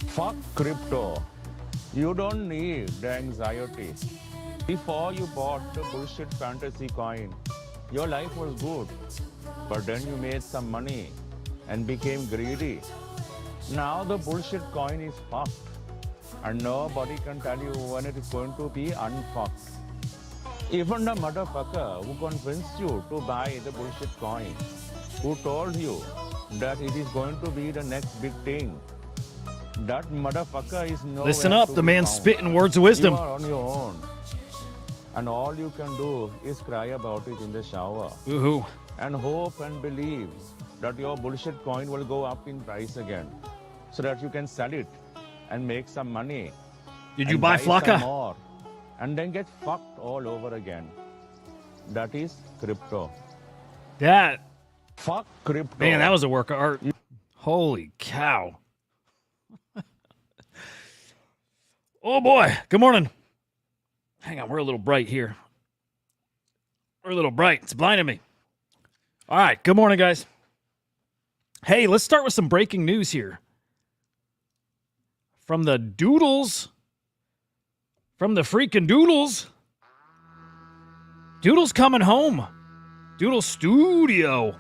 Fuck crypto. You don't need the anxiety. Before you bought the bullshit fantasy coin, your life was good. But then you made some money and became greedy. Now the bullshit coin is fucked. And nobody can tell you when it is going to be unfucked. Even the motherfucker who convinced you to buy the bullshit coin, who told you that it is going to be the next big thing, that motherfucker is nowhere. Listen up, the man's spitting words of wisdom. You are on your own. And all you can do is cry about it in the shower. Woohoo. And hope and believe that your bullshit coin will go up in price again so that you can sell it and make some money. Did you buy Flocka? More, and then get fucked all over again. That is crypto. That. Fuck crypto. Man, that was a work of art. Holy cow. Oh boy. Good morning. Hang on, we're a little bright here. We're a little bright. It's blinding me. All right, good morning, guys. Hey, let's start with some breaking news here. From the Doodles. From the freaking Doodles. Doodles coming home. Doodle Studio.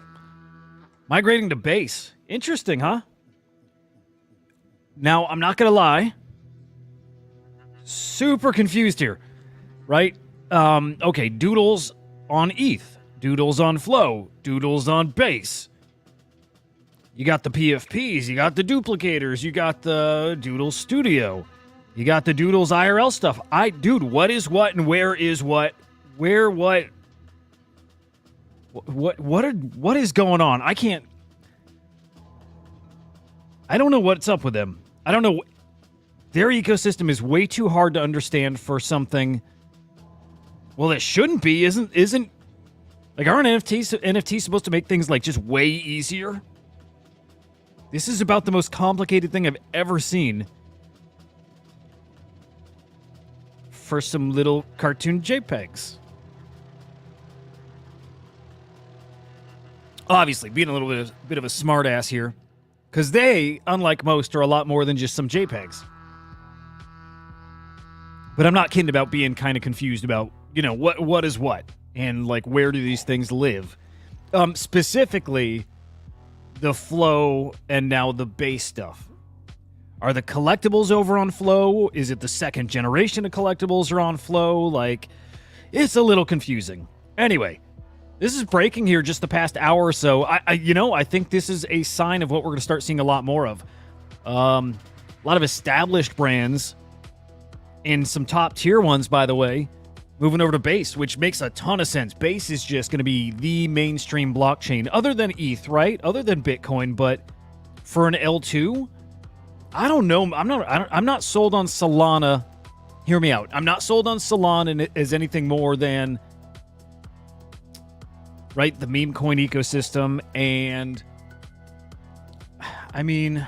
Migrating to base. Interesting, huh? Now, I'm not going to lie. Super confused here. Right? Okay, Doodles on ETH. Doodles on Flow. Doodles on base. You got the PFPs. You got the duplicators. You got the Doodle Studio. You got the Doodles IRL stuff. Dude, what is what and where is what? Where, what? What is going on? I don't know what's up with them. I don't know. Their ecosystem is way too hard to understand for something. Well, it shouldn't be, isn't like, aren't NFTs supposed to make things like just way easier? This is about the most complicated thing I've ever seen for some little cartoon JPEGs. Obviously, being a little bit of a smart ass here, because they, unlike most, are a lot more than just some JPEGs. But I'm not kidding about being kind of confused about, what is what, and like where do these things live? Specifically, the Flow and now the base stuff. Are the collectibles over on Flow? Is it the second generation of collectibles are on Flow? Like, it's a little confusing. Anyway, this is breaking here just the past hour or so. I think this is a sign of what we're going to start seeing a lot more of. A lot of established brands and some top tier ones, by the way, moving over to Base, which makes a ton of sense. Base is just going to be the mainstream blockchain, other than ETH, right? Other than Bitcoin, but for an L2, I don't know. I'm not sold on Solana. Hear me out. I'm not sold on Solana as anything more than, right, the meme coin ecosystem, and I mean,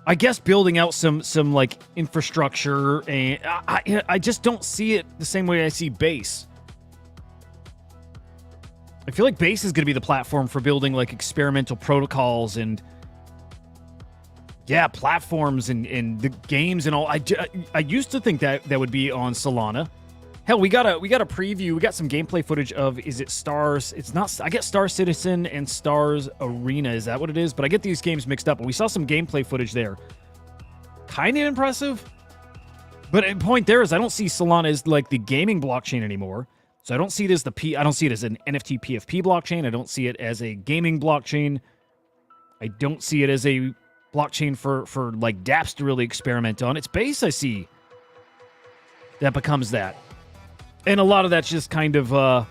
I guess building out some like infrastructure, and I just don't see it the same way I see Base. I feel like Base is going to be the platform for building like experimental protocols and platforms and the games and all. I used to think that would be on Solana. Hell, we got a preview. We got some gameplay footage of, is it Stars? It's not. I get Star Citizen and Stars Arena. Is that what it is? But I get these games mixed up. But we saw some gameplay footage there. Kind of impressive. But the point there is, I don't see Solana as like the gaming blockchain anymore. So I don't see it as I don't see it as an NFT PFP blockchain. I don't see it as a gaming blockchain. I don't see it as a blockchain for like dApps to really experiment on. It's Base I see that becomes that. And a lot of that's just kind of,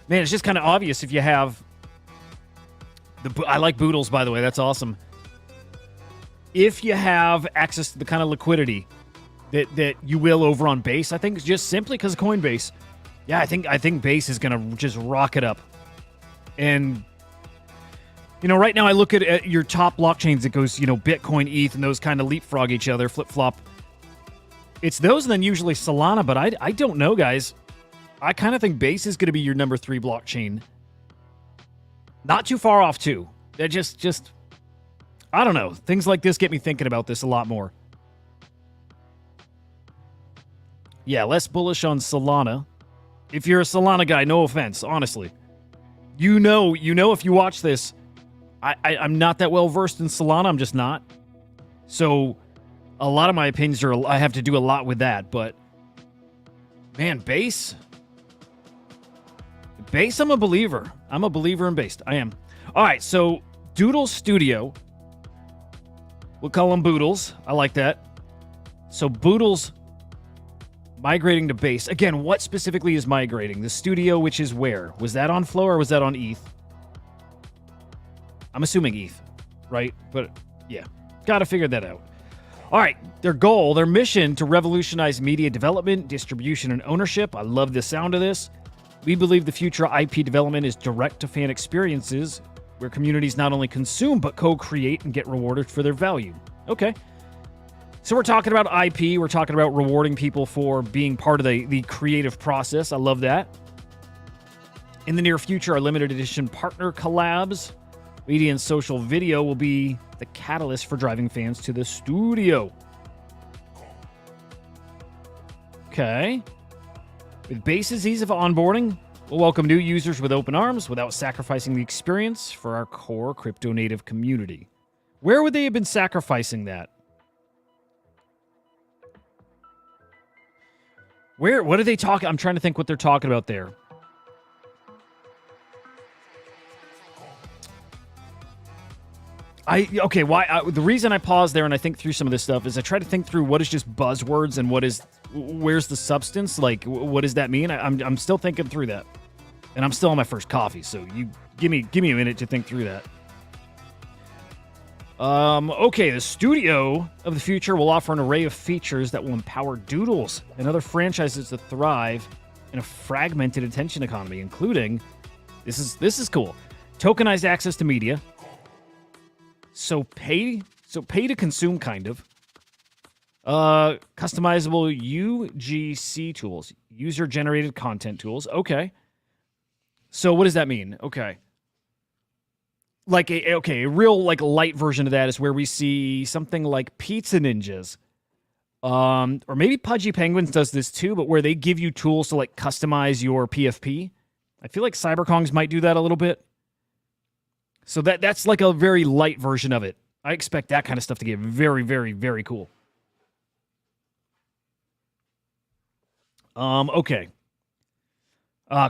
it's just kind of obvious if you have I like Doodles, by the way. That's awesome. If you have access to the kind of liquidity that you will over on Base, I think just simply because of Coinbase, I think Base is going to just rock it up. And, right now I look at your top blockchains. It goes, Bitcoin, ETH, and those kind of leapfrog each other, flip-flop. It's those and then usually Solana, but I don't know, guys. I kind of think Base is going to be your number 3 blockchain. Not too far off, too. That just I don't know. Things like this get me thinking about this a lot more. Yeah, less bullish on Solana. If you're a Solana guy, no offense, honestly. You know if you watch this, I'm not that well versed in Solana. I'm just not. So a lot of my opinions are, I have to do a lot with that. But man, Base, I'm a believer. I'm a believer in Base. I am. All right, so Doodles Studio. We'll call them Boodles. I like that. So Boodles migrating to Base. Again, what specifically is migrating? The studio, which is where? Was that on Flow or was that on ETH? I'm assuming ETH, right? But yeah, got to figure that out. All right, their mission to revolutionize media development, distribution, and ownership. I love the sound of this. We believe the future of IP development is direct-to-fan experiences where communities not only consume but co-create and get rewarded for their value. Okay. So we're talking about IP. We're talking about rewarding people for being part of the creative process. I love that. In the near future, our limited edition partner collabs, media and social video will be the catalyst for driving fans to the studio. Okay. With Base's ease of onboarding, we'll welcome new users with open arms without sacrificing the experience for our core crypto native community. Where would they have been sacrificing that? What are they talking? I'm trying to think what they're talking about there. The reason I pause there and I think through some of this stuff is I try to think through what is just buzzwords and where's the substance? Like, what does that mean? I'm still thinking through that. And I'm still on my first coffee, so you give me a minute to think through that. Okay, the studio of the future will offer an array of features that will empower Doodles and other franchises to thrive in a fragmented attention economy, including, this is cool, tokenized access to media, so pay to consume, kind of, customizable UGC tools, user-generated content tools. Okay, so what does that mean? Okay. A real light version of that is where we see something like Pizza Ninjas, or maybe Pudgy Penguins does this too, but where they give you tools to customize your PFP. I feel like CyberKongs might do that a little bit. So that's a very light version of it. I expect that kind of stuff to get very, very, very cool. Okay.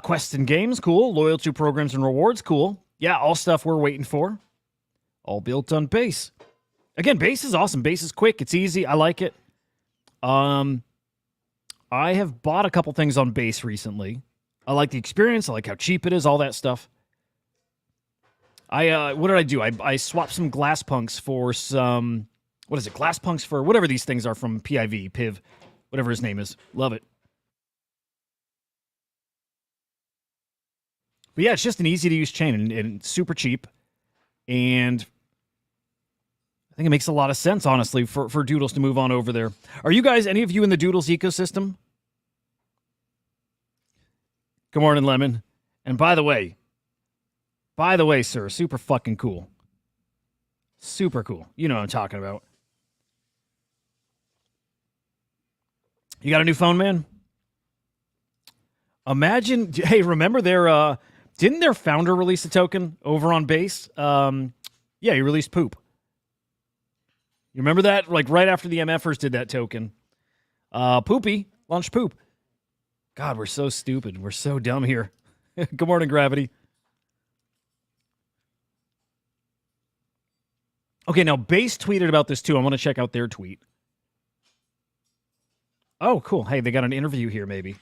Quests and games, cool. Loyalty programs and rewards, cool. Yeah, all stuff we're waiting for. All built on Base. Again, Base is awesome. Base is quick. It's easy. I like it. I have bought a couple things on Base recently. I like the experience. I like how cheap it is. All that stuff. What did I do? I swapped some glass punks for some... What is it? Glass punks for whatever these things are from PIV, whatever his name is. Love it. But yeah, it's just an easy-to-use chain and super cheap. And I think it makes a lot of sense, honestly, for Doodles to move on over there. Are you guys, any of you in the Doodles ecosystem? Good morning, Lemon. And by the way, sir, super fucking cool. Super cool. You know what I'm talking about. You got a new phone, man? Imagine, hey, remember didn't their founder release a token over on Base? Yeah, he released Poop. You remember that? Right after the MFers did that token. Poopy launched Poop. God, we're so stupid. We're so dumb here. Good morning, Gravity. Okay, now Base tweeted about this too. I want to check out their tweet. Oh, cool. Hey, they got an interview here, maybe.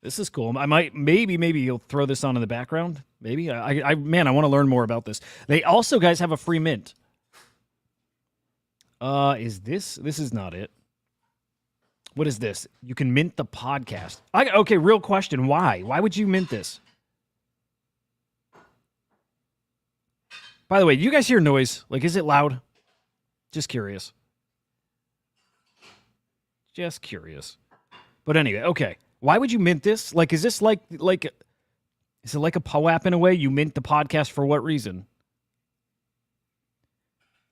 This is cool. I might, maybe you'll throw this on in the background. Maybe. I want to learn more about this. They also, guys, have a free mint. Is this is not it. What is this? You can mint the podcast. Okay, real question. Why? Why would you mint this? By the way, do you guys hear noise? Is it loud? Just curious. Just curious. But anyway, okay. Why would you mint this? Is this is it like a POAP in a way? You mint the podcast for what reason?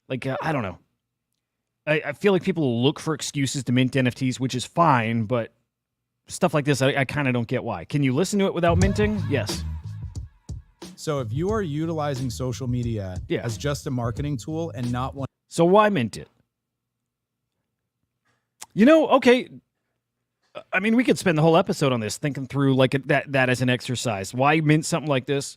Like, I don't know. I feel like people look for excuses to mint NFTs, which is fine, but stuff like this, I kind of don't get why. Can you listen to it without minting? Yes. So if you are utilizing social media as just a marketing tool and not one, so why mint it? You know, okay. I mean, we could spend the whole episode on this, thinking through like that as an exercise. Why mint something like this?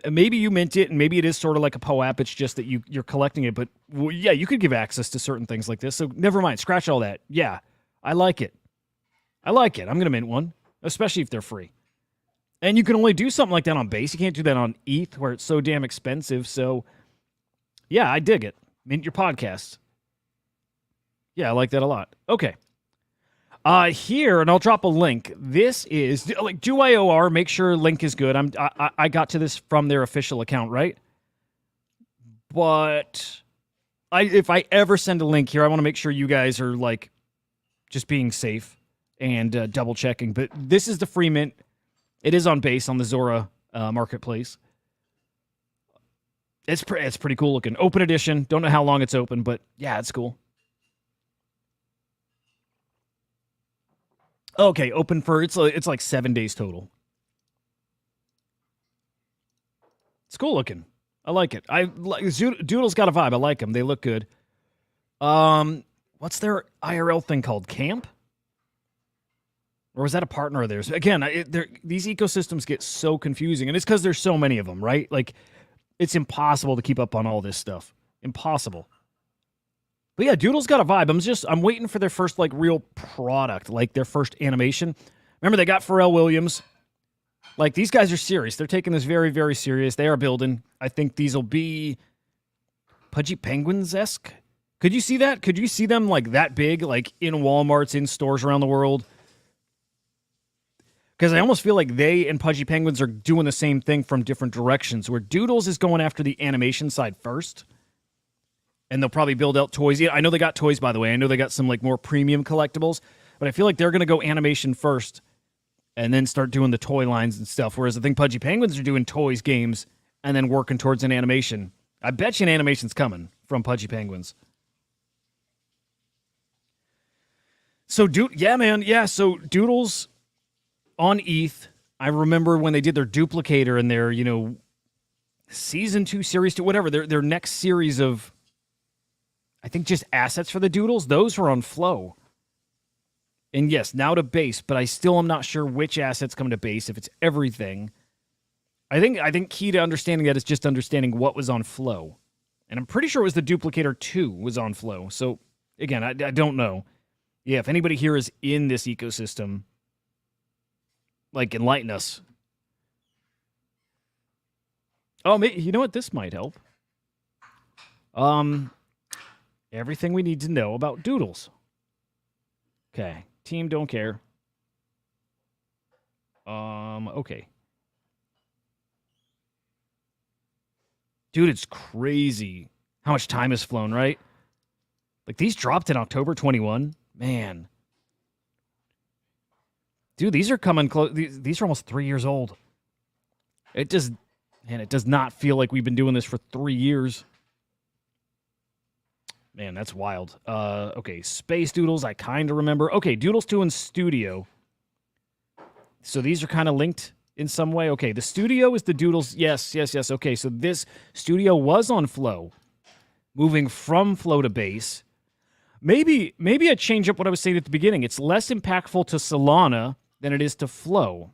Maybe you mint it, and maybe it is sort of like a POAP. It's just that you're collecting it. But yeah, you could give access to certain things like this. So never mind. Scratch all that. Yeah, I like it. I'm going to mint one, especially if they're free. And you can only do something like that on Base. You can't do that on ETH, where it's so damn expensive. So yeah, I dig it. Mint your podcast. Yeah, I like that a lot. Okay. Here, and I'll drop a link. This is like do IOR. Make sure link is good. I got to this from their official account, right? But if I ever send a link here, I want to make sure you guys are like just being safe and double checking. But this is the free mint. It is on Base on the Zora marketplace. It's pretty cool looking. Open edition. Don't know how long it's open, but yeah, it's cool. Okay, open for it's like 7 days total. It's cool looking. I like it. Doodles got a vibe. I like them. They look good. What's their IRL thing called? Camp? Or was that a partner of theirs? Again, these ecosystems get so confusing, and it's because there's so many of them, right? Like, it's impossible to keep up on all this stuff. Impossible. But yeah, Doodles got a vibe. I'm waiting for their first like real product, like their first animation. Remember, they got Pharrell Williams. Like, these guys are serious. They're taking this very, very serious. They are building. I think these will be Pudgy Penguins-esque. Could you see that? Could you see them like that big, like in Walmarts, in stores around the world? Because I almost feel like they and Pudgy Penguins are doing the same thing from different directions, where Doodles is going after the animation side first. And they'll probably build out toys. Yeah, I know they got toys, by the way. I know they got some like more premium collectibles. But I feel like they're going to go animation first and then start doing the toy lines and stuff. Whereas I think Pudgy Penguins are doing toys, games, and then working towards an animation. I bet you an animation's coming from Pudgy Penguins. So, yeah, man. Yeah, so Doodles on ETH. I remember when they did their duplicator and their, season 2, series 2, whatever. Their next series of, I think, just assets for the Doodles. Those were on Flow. And yes, now to Base, but I still am not sure which assets come to Base, if it's everything. I think key to understanding that is just understanding what was on Flow. And I'm pretty sure it was the Duplicator 2 was on Flow. So, again, I don't know. Yeah, if anybody here is in this ecosystem, like, enlighten us. Oh, you know what? This might help. Everything we need to know about Doodles. Okay. Team don't care. Okay. Dude, it's crazy how much time has flown, right? Like, these dropped in October 21. Man. Dude, these are coming close. These are almost 3 years old. It does not feel like we've been doing this for 3 years. Man, that's wild. Okay, Space Doodles, I kind of remember. Okay, Doodles 2 and Studio. So these are kind of linked in some way. Okay, the Studio is the Doodles. Yes. Okay, so this Studio was on Flow, moving from Flow to Base. Maybe I change up what I was saying at the beginning. It's less impactful to Solana than it is to Flow.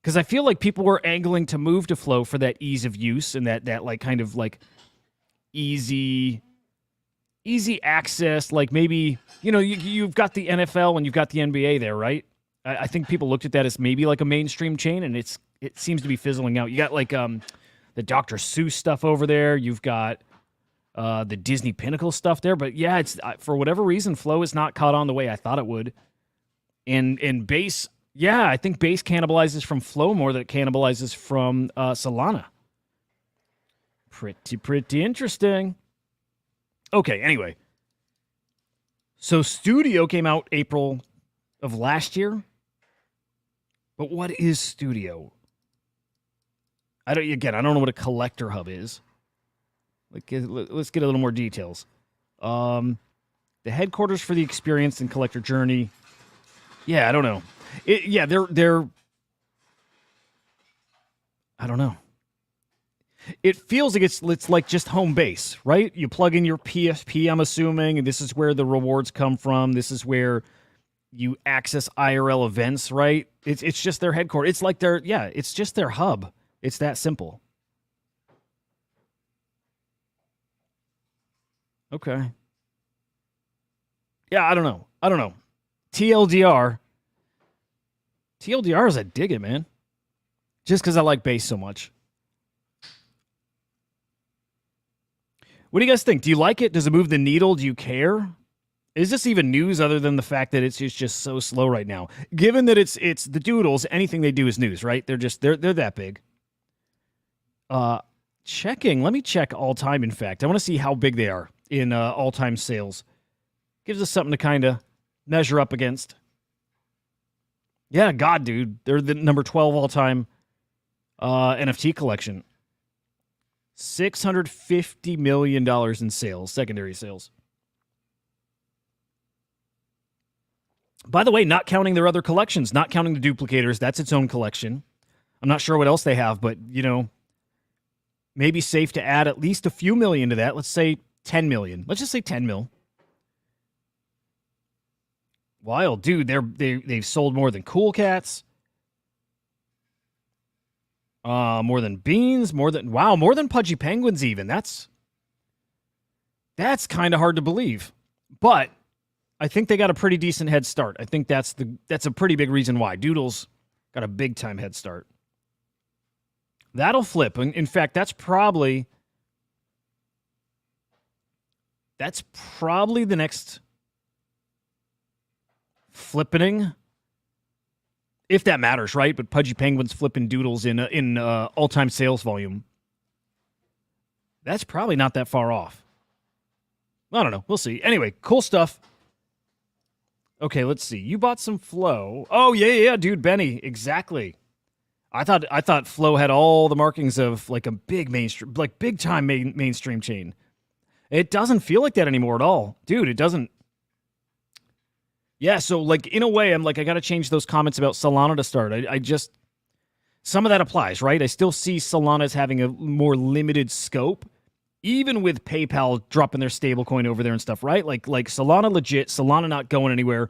Because I feel like people were angling to move to Flow for that ease of use and that like kind of like easy access. Like maybe, you've got the NFL and you've got the NBA there, right? I think people looked at that as maybe like a mainstream chain, and it seems to be fizzling out. You got like the Dr. Seuss stuff over there. You've got the Disney Pinnacle stuff there. But yeah, it's for whatever reason, Flow is not caught on the way I thought it would. And Base, yeah, I think Base cannibalizes from Flow more than it cannibalizes from Solana. Pretty interesting. Okay, anyway. So Studio came out April of last year. But what is Studio? I don't know what a collector hub is. Let's get a little more details. The headquarters for the experienced and collector journey. Yeah, I don't know. They're. I don't know. It feels like it's like just home base, right? You plug in your PSP, I'm assuming, and this is where the rewards come from. This is where you access IRL events, right? It's just their headquarters. It's like it's just their hub. It's that simple. Okay. Yeah, I don't know. TLDR is I dig it, man. Just because I like base so much. What do you guys think? Do you like it? Does it move the needle? Do you care? Is this even news other than the fact that it's just so slow right now? Given that it's the Doodles, anything they do is news, right? They're that big. Checking. Let me check all time. In fact, I want to see how big they are in all time sales. Gives us something to kind of measure up against. Yeah, God, dude, they're the number 12 all time NFT collection. $650 million in sales, secondary sales. By the way, not counting their other collections, not counting the duplicators, that's its own collection. I'm not sure what else they have, but, maybe safe to add at least a few million to that. Let's say 10 million. Let's just say 10 mil. Wild, dude, they've sold more than Cool Cats. More than Beans, more than Pudgy Penguins even. That's kind of hard to believe. But I think they got a pretty decent head start. I think that's a pretty big reason why. Doodles got a big time head start. That'll flip. In fact, that's probably the next flippening. If that matters, right? But Pudgy Penguins flipping Doodles in all-time sales volume. That's probably not that far off. I don't know. We'll see. Anyway, cool stuff. Okay, let's see. You bought some Flow. Oh, yeah, dude, Benny. Exactly. I thought Flow had all the markings of like a big mainstream, like big time mainstream chain. It doesn't feel like that anymore at all. Dude, it doesn't. Yeah, so like in a way, I'm like, I got to change those comments about Solana to start. I just, some of that applies, right? I still see Solana as having a more limited scope, even with PayPal dropping their stablecoin over there and stuff, right? Like Solana legit, Solana not going anywhere.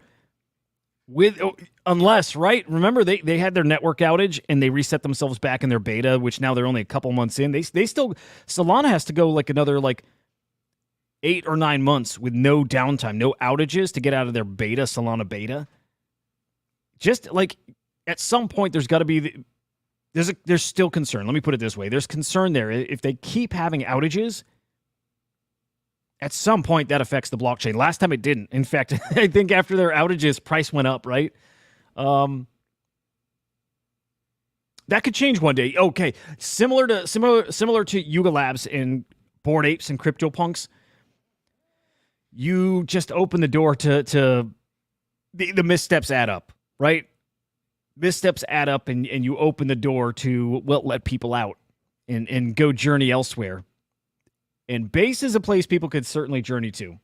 Unless, right? Remember, they had their network outage and they reset themselves back in their beta, which now they're only a couple months in. They still, Solana has to go like another 8 or 9 months with no downtime, no outages to get out of their beta, Solana beta. Just like at some point, there's got to be there's still concern. Let me put it this way: there's concern there. If they keep having outages, at some point that affects the blockchain. Last time it didn't. In fact, I think after their outages, price went up. Right. That could change one day. Okay, similar to Yuga Labs and Bored Apes and CryptoPunks. You just open the door to the missteps add up, right? Missteps add up, and you open the door to let people out and go journey elsewhere. And base is a place people could certainly journey to.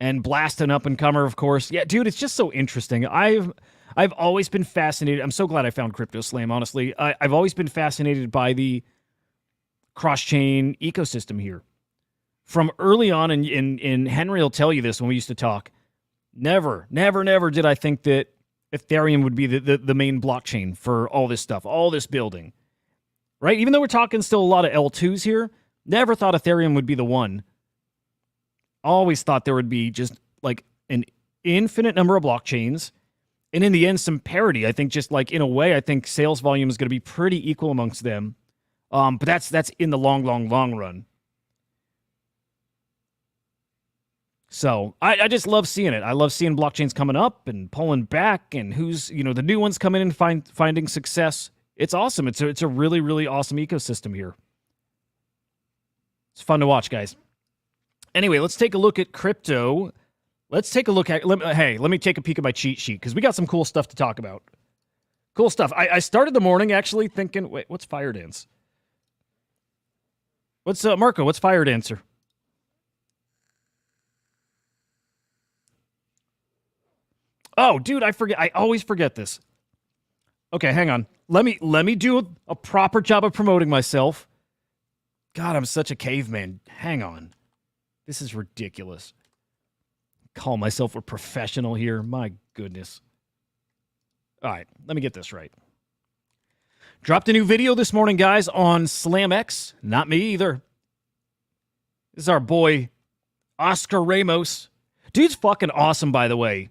And Blast an up and comer, of course. Yeah, dude, it's just so interesting. I've always been fascinated. I'm so glad I found Crypto Slam, honestly. I've always been fascinated by the cross-chain ecosystem here. From early on, and Henry will tell you this when we used to talk, never did I think that Ethereum would be the main blockchain for all this stuff, all this building, right? Even though we're talking still a lot of L2s here, never thought Ethereum would be the one. Always thought there would be just like an infinite number of blockchains, and in the end, some parity. I think just like in a way, I think sales volume is going to be pretty equal amongst them. But that's in the long run. So I just love seeing it. I love seeing blockchains coming up and pulling back, and who's the new ones coming in and finding success. It's awesome. It's a really, really awesome ecosystem here. It's fun to watch, guys. Anyway, let's take a look at crypto. Let's take a look at. Let me take a peek at my cheat sheet because we got some cool stuff to talk about. Cool stuff. I started the morning actually thinking, wait, what's Fire Dance? What's Marco? What's fire dancer? Oh, dude, I forget. I always forget this. Okay, hang on. Let me do a proper job of promoting myself. God, I'm such a caveman. Hang on. This is ridiculous. Call myself a professional here. My goodness. All right, let me get this right. Dropped a new video this morning, guys, on SlamX. Not me either. This is our boy, Oscar Ramos. Dude's fucking awesome, by the way.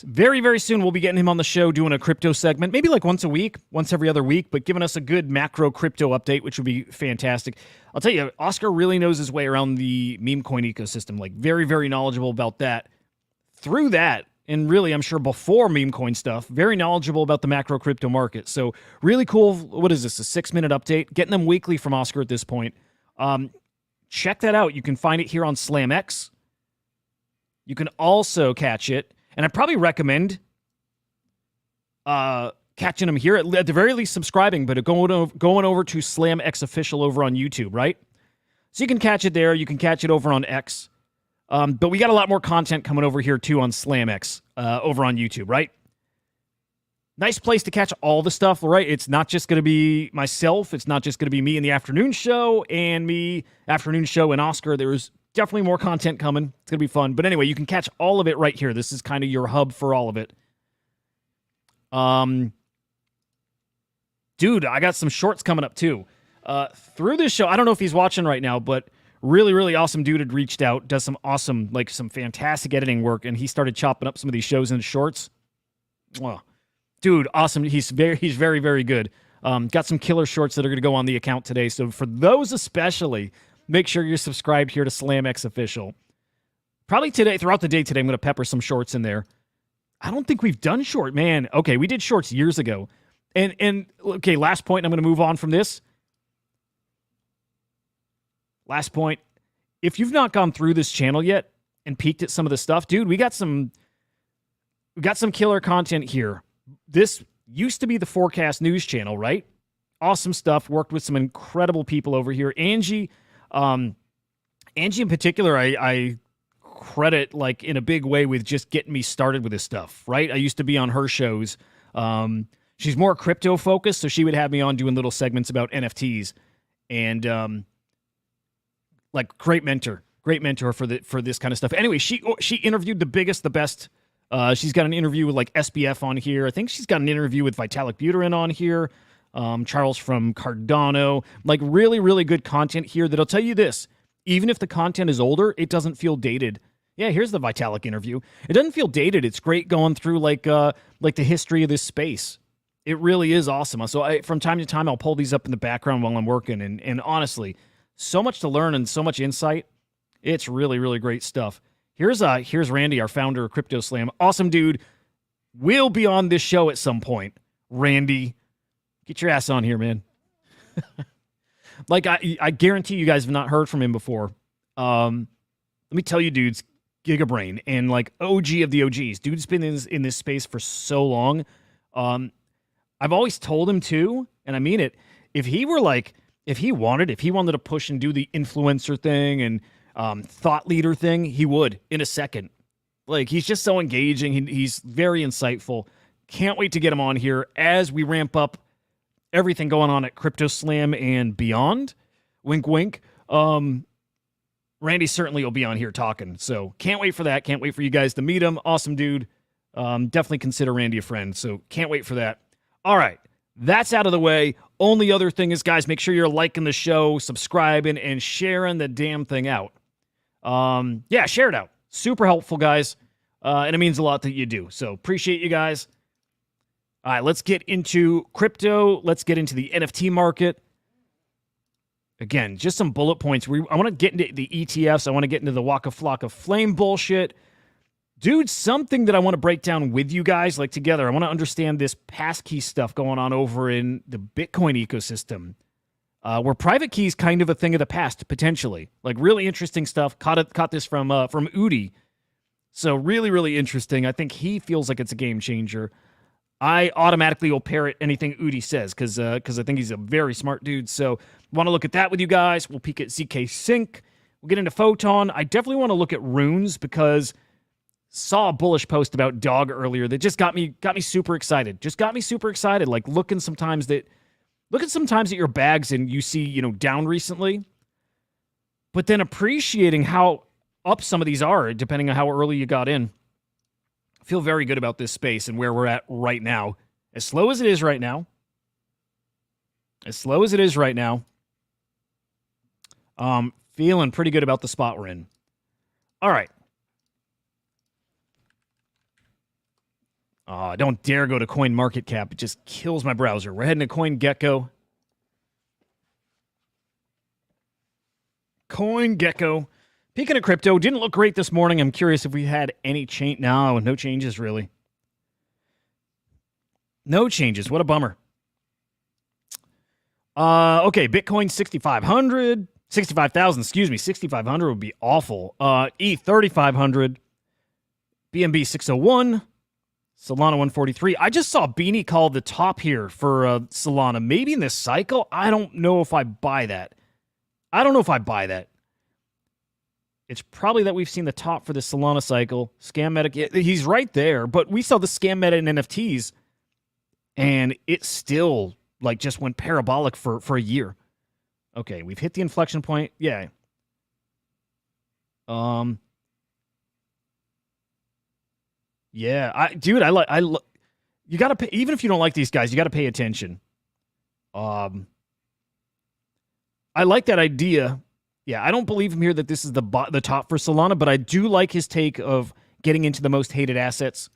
Very, very soon we'll be getting him on the show doing a crypto segment, maybe like once a week, once every other week, but giving us a good macro crypto update, which would be fantastic. I'll tell you, Oscar really knows his way around the meme coin ecosystem, like very, very knowledgeable about that. Through that, and really, I'm sure before meme coin stuff, very knowledgeable about the macro crypto market. So really cool. What is this, a 6-minute update? Getting them weekly from Oscar at this point. Check that out. You can find it here on SlamX. You can also catch it. And I probably recommend catching them here, at the very least subscribing, but going over to SlamX Official over on YouTube, right? So you can catch it there. You can catch it over on X. But we got a lot more content coming over here, too, on SlamX over on YouTube, right? Nice place to catch all the stuff, right? It's not just going to be myself. It's not just going to be me in the afternoon show and me, afternoon show, and Oscar. There's definitely more content coming. It's going to be fun. But anyway, you can catch all of it right here. This is kind of your hub for all of it. Dude, I got some shorts coming up too. Through this show, I don't know if he's watching right now, but really, really awesome dude had reached out, does some awesome, like some fantastic editing work, and he started chopping up some of these shows into shorts. Wow. Dude, awesome. He's very, very good. Got some killer shorts that are going to go on the account today. So for those especially, make sure you're subscribed here to SlamX Official. Probably today, throughout the day today, I'm going to pepper some shorts in there. I don't think we've done short, man. Okay, we did shorts years ago. And okay, last point, I'm going to move on from this. Last point. If you've not gone through this channel yet and peeked at some of the stuff, dude, we got some killer content here. This used to be the Forecast News channel, right? Awesome stuff. Worked with some incredible people over here. Angie in particular, I credit like in a big way with just getting me started with this stuff, right? I used to be on her shows. She's more crypto focused, so she would have me on doing little segments about NFTs, and like great mentor for this kind of stuff. Anyway, she interviewed the biggest, the best. She's got an interview with like SBF on here. I think she's got an interview with Vitalik Buterin on here. Charles from Cardano. Like really, really good content here that'll tell you this. Even if the content is older, it doesn't feel dated. Yeah, here's the Vitalik interview. It doesn't feel dated. It's great going through like the history of this space. It really is awesome. So from time to time, I'll pull these up in the background while I'm working. And honestly, so much to learn and so much insight. It's really, really great stuff. Here's Randy, our founder of Crypto Slam. Awesome dude. Will be on this show at some point. Randy, get your ass on here, man. Like, I guarantee you guys have not heard from him before. Let me tell you, dudes, Gigabrain and like OG of the OGs. Dude's been in this space for so long. I've always told him too, and I mean it, if he wanted to push and do the influencer thing and thought leader thing, he would in a second. Like, he's just so engaging. He's very insightful. Can't wait to get him on here as we ramp up everything going on at Crypto Slam and beyond. Wink, wink. Randy certainly will be on here talking. So can't wait for that. Can't wait for you guys to meet him. Awesome dude. Definitely consider Randy a friend. So can't wait for that. All right. That's out of the way. Only other thing is, guys, make sure you're liking the show, subscribing, and sharing the damn thing out. Yeah, share it out. Super helpful, guys. And it means a lot that you do. So appreciate you guys. All right, let's get into crypto. Let's get into the NFT market. Again, just some bullet points. I want to get into the ETFs. I want to get into the Waka Flocka flame bullshit. Dude, something that I want to break down with you guys, like together. I want to understand this passkey stuff going on over in the Bitcoin ecosystem. Where private keys kind of a thing of the past, potentially. Like, really interesting stuff. Caught this from Hudah. So really, really interesting. I think he feels like it's a game changer. I automatically will parrot anything Udi says because I think he's a very smart dude. So want to look at that with you guys. We'll peek at ZK Sync. We'll get into Photon. I definitely want to look at runes because saw a bullish post about Dog earlier that just got me super excited. Just got me super excited. Like looking sometimes at your bags and you see, down recently, but then appreciating how up some of these are depending on how early you got in. I feel very good about this space and where we're at right now. As slow as it is right now. Feeling pretty good about the spot we're in. All right. Don't dare go to CoinMarketCap. It just kills my browser. We're heading to CoinGecko. Peeking at crypto. Didn't look great this morning. I'm curious if we had any change. No changes, really. No changes. What a bummer. Okay, Bitcoin 6,500. 65,000, excuse me. 6,500 would be awful. ETH 3,500. BNB 601. Solana 143. I just saw Beanie call the top here for Solana. Maybe in this cycle. I don't know if I buy that. It's probably that we've seen the top for the Solana cycle. Scam Meta, he's right there, but we saw the Scam Meta in NFTs, and it still just went parabolic for a year. Okay, we've hit the inflection point. Yeah. Yeah, you gotta pay, even if you don't like these guys, you gotta pay attention. I like that idea. Yeah, I don't believe him here that this is the top for Solana, but I do like his take of getting into the most hated assets,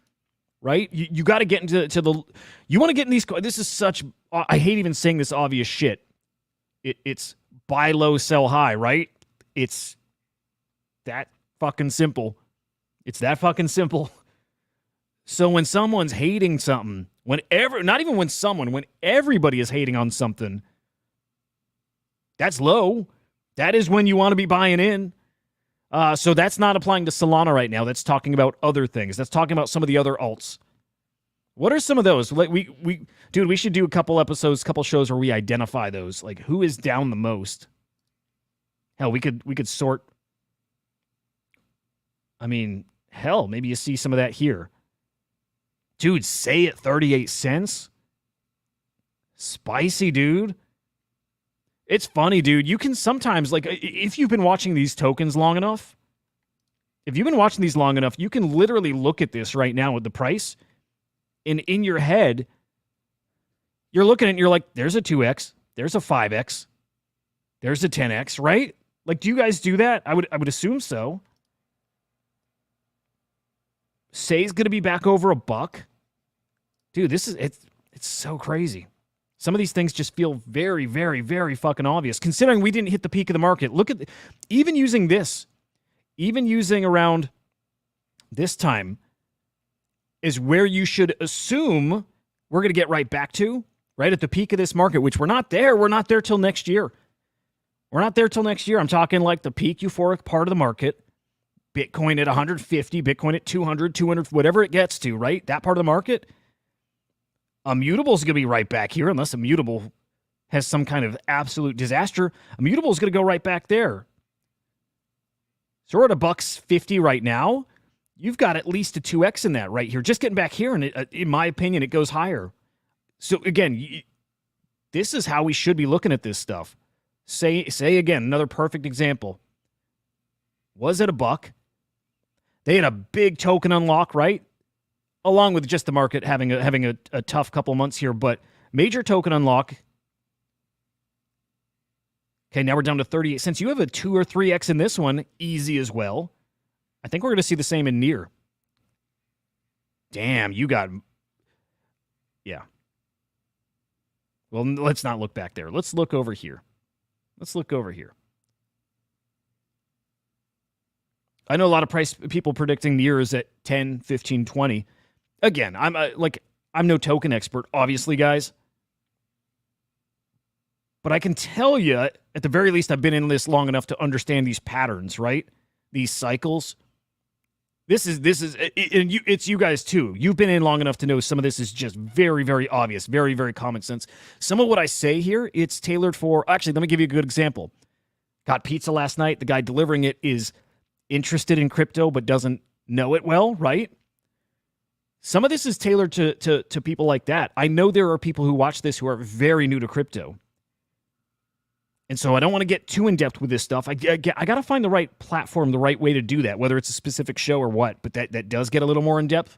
right? You got to get into you want to get in these. This is such. I hate even saying this obvious shit. It's buy low, sell high, right? It's that fucking simple. So when someone's hating something, when everybody is hating on something, that's low. That is when you want to be buying in. So that's not applying to Solana right now. That's talking about other things. That's talking about some of the other alts. What are some of those? Like we should do a couple shows where we identify those. Like who is down the most? Hell, we could sort. I mean, hell, maybe you see some of that here. Dude, say it 38 cents. Spicy, dude. It's funny, dude. You can sometimes, if you've been watching these tokens long enough, you can literally look at this right now with the price, and in your head, you're looking at it and you're like, there's a 2x, there's a 5x, there's a 10x, right? Like, do you guys do that? I would assume so. Say's going to be back over $1. Dude, it's so crazy. Some of these things just feel very, very, very fucking obvious. Considering we didn't hit the peak of the market. Look at even using around this time is where you should assume we're going to get right back to, right at the peak of this market, which we're not there. We're not there till next year. I'm talking like the peak euphoric part of the market. Bitcoin at 150, Bitcoin at 200, whatever it gets to, right? That part of the market. Immutable is going to be right back here unless Immutable has some kind of absolute disaster. Immutable is going to go right back there. So we're at $1.50 right now. You've got at least a 2x in that right here. Just getting back here, and in my opinion, it goes higher. So again, this is how we should be looking at this stuff. Say again, another perfect example. Was it $1? They had a big token unlock, right? Along with just the market having a tough couple months here, but major token unlock. Okay, now we're down to 38 cents. You have a 2 or 3x in this one, easy as well. I think we're going to see the same in near. Damn, you got... Yeah. Well, let's not look back there. Let's look over here. I know a lot of people predicting near is at 10, 15, 20. Again, I'm no token expert, obviously, guys. But I can tell you, at the very least, I've been in this long enough to understand these patterns, right? These cycles. and it's you guys too. You've been in long enough to know some of this is just very, very obvious, very, very common sense. Some of what I say here, it's tailored for. Actually, let me give you a good example. Got pizza last night. The guy delivering it is interested in crypto but doesn't know it well, right? Some of this is tailored to people like that. I know there are people who watch this who are very new to crypto. And so I don't want to get too in-depth with this stuff. I got to find the right platform, the right way to do that, whether it's a specific show or what. But that does get a little more in-depth.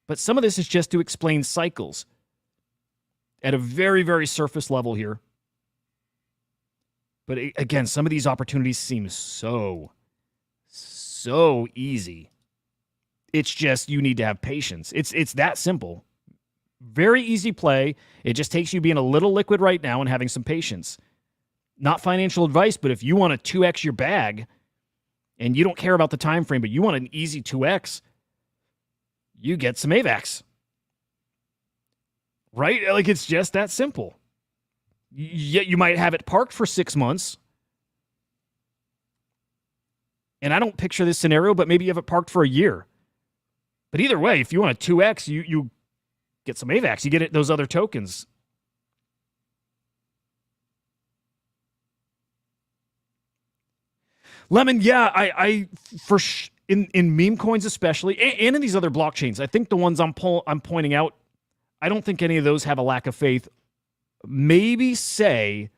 But some of this is just to explain cycles at a very, very surface level here. But again, some of these opportunities seem so easy. It's just you need to have patience. It's that simple. Very easy play. It just takes you being a little liquid right now and having some patience. Not financial advice, but if you want to 2x your bag and you don't care about the time frame, but you want an easy 2x, you get some AVAX. Right? Like, it's just that simple. Yet you might have it parked for 6 months. And I don't picture this scenario, but maybe you have it parked for a year. But either way, if you want a 2x, you get some AVAX. You get those other tokens. Lemon, yeah, in meme coins especially, and in these other blockchains, I think the ones I'm pointing out, I don't think any of those have a lack of faith. Maybe say,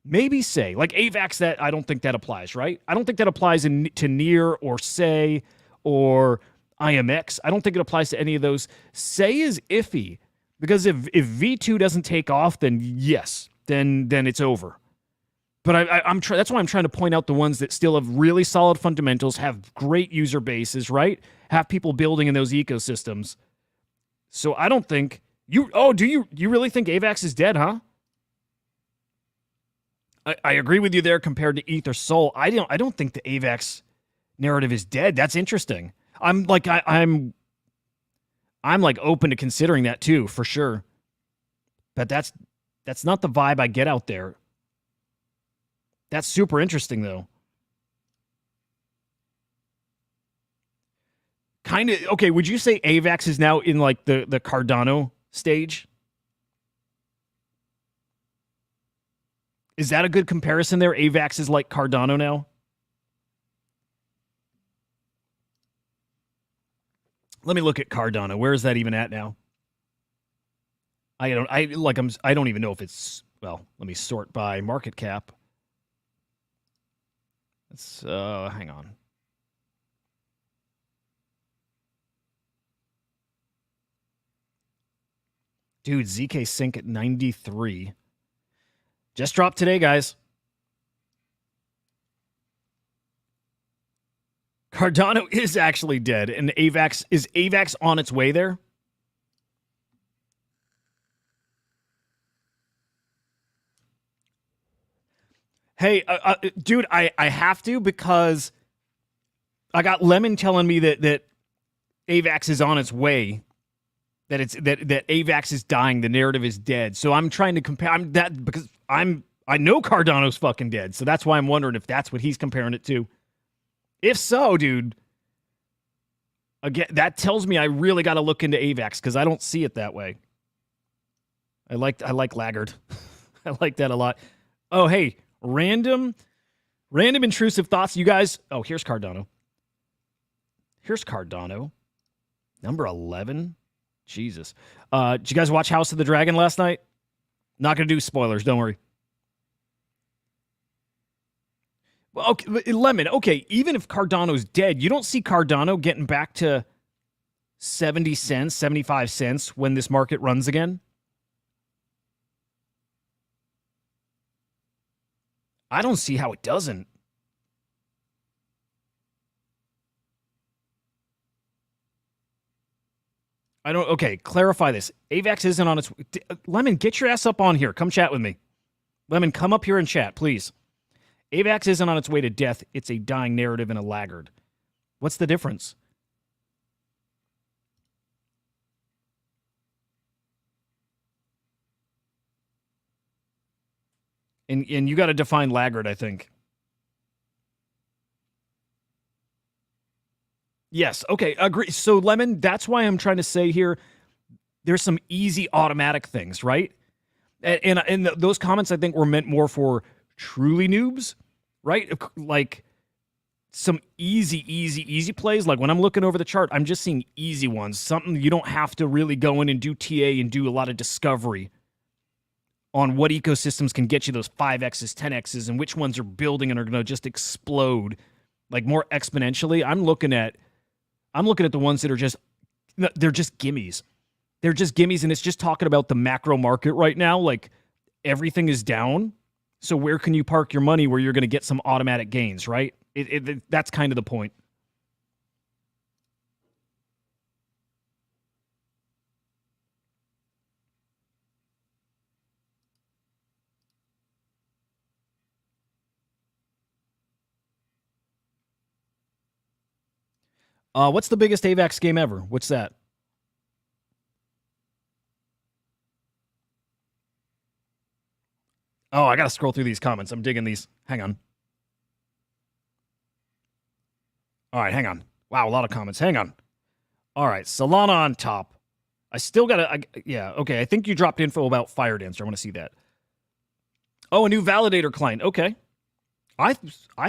like AVAX, that I don't think that applies, right? I don't think that applies to Near or Say or IMX. I don't think it applies to any of those. Say is iffy because if V2 doesn't take off, then yes, then it's over. But that's why I'm trying to point out the ones that still have really solid fundamentals, have great user bases, right? Have people building in those ecosystems. So I don't think do you really think AVAX is dead, huh? I agree with you there compared to ETH or Sol. I don't think the AVAX narrative is dead. That's interesting. I'm like open to considering that too, for sure. But that's not the vibe I get out there. That's super interesting, though. Kind of, okay, would you say AVAX is now in, like, the Cardano stage? Is that a good comparison there? AVAX is like Cardano now? Let me look at Cardano. Where is that even at now? I don't even know if it's, well, let me sort by market cap. Let's hang on. Dude, ZK Sync at 93. Just dropped today, guys. Cardano is actually dead, and is AVAX on its way there? Hey, dude, I have to, because I got Lemon telling me that AVAX is on its way, that AVAX is dying, the narrative is dead. So I'm trying to compare because I know Cardano's fucking dead. So that's why I'm wondering if that's what he's comparing it to. If so, dude, again, that tells me I really got to look into AVAX because I don't see it that way. I like Laggard. I like that a lot. Oh, hey. Random intrusive thoughts, you guys. Oh, here's Cardano. Number 11. Jesus. Did you guys watch House of the Dragon last night? Not going to do spoilers, don't worry. Well, okay, Lemon, okay, even if Cardano's dead, you don't see Cardano getting back to 70 cents, 75 cents when this market runs again? I don't see how it doesn't. Okay, clarify this. AVAX isn't on its... Lemon, get your ass up on here. Come chat with me. Lemon, come up here and chat, please. AVAX isn't on its way to death. It's a dying narrative and a laggard. What's the difference? And you got to define laggard, I think. Yes. Okay. Agree. So, Lemon, that's why I'm trying to say here, there's some easy automatic things, right? And those comments, I think, were meant more for truly noobs, right? Like some easy plays. Like when I'm looking over the chart, I'm just seeing easy ones. Something you don't have to really go in and do TA and do a lot of discovery on what ecosystems can get you those 5Xs, 10Xs, and which ones are building and are going to just explode like more exponentially. I'm looking at the ones that are they're just gimmies. They're just gimmies, and it's just talking about the macro market right now. Like, everything is down, so where can you park your money where you're going to get some automatic gains, right? That's kind of the point. What's the biggest AVAX game ever? What's that? Oh, I got to scroll through these comments. I'm digging these. Hang on. All right, hang on. Wow, a lot of comments. Hang on. All right, Solana on top. I still got to... Yeah, okay. I think you dropped info about Fire Dancer. I want to see that. Oh, a new validator client. Okay. I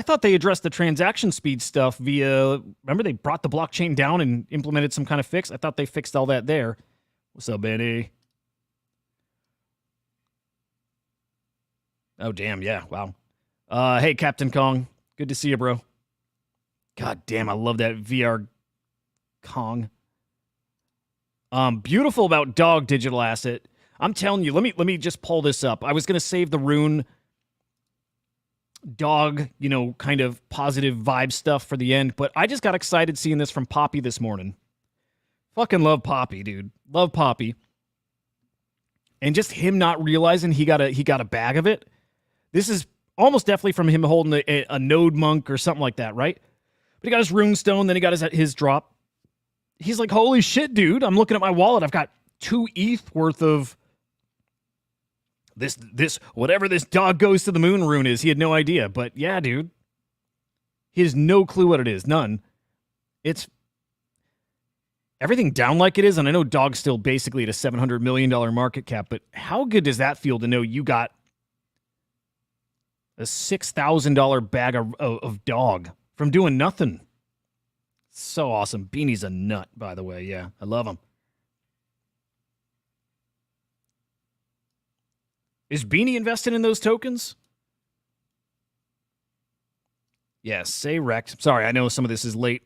thought they addressed the transaction speed stuff via... Remember they brought the blockchain down and implemented some kind of fix? I thought they fixed all that there. What's up, Benny? Oh, damn. Yeah, wow. Hey, Captain Kong. Good to see you, bro. God damn, I love that VR Kong. Beautiful about dog digital asset. I'm telling you, let me just pull this up. I was going to save the RUNE dog, kind of positive vibe stuff for the end, but I just got excited seeing this from Poppy this morning. Fucking love Poppy, dude. Love Poppy. And just him not realizing he got a bag of it. This is almost definitely from him holding a node monk or something like that, right? But he got his rune stone, then he got his drop. He's like, holy shit, dude. I'm looking at my wallet. I've got 2 ETH worth of this whatever this dog goes to the moon rune is. He had no idea. But yeah, dude. He has no clue what it is. None. It's everything down like it is. And I know dog's still basically at a $700 million market cap. But how good does that feel to know you got a $6,000 bag of dog from doing nothing? So awesome. Beanie's a nut, by the way. Yeah, I love him. Is Beanie invested in those tokens? Yeah, say wrecked. Sorry, I know some of this is late.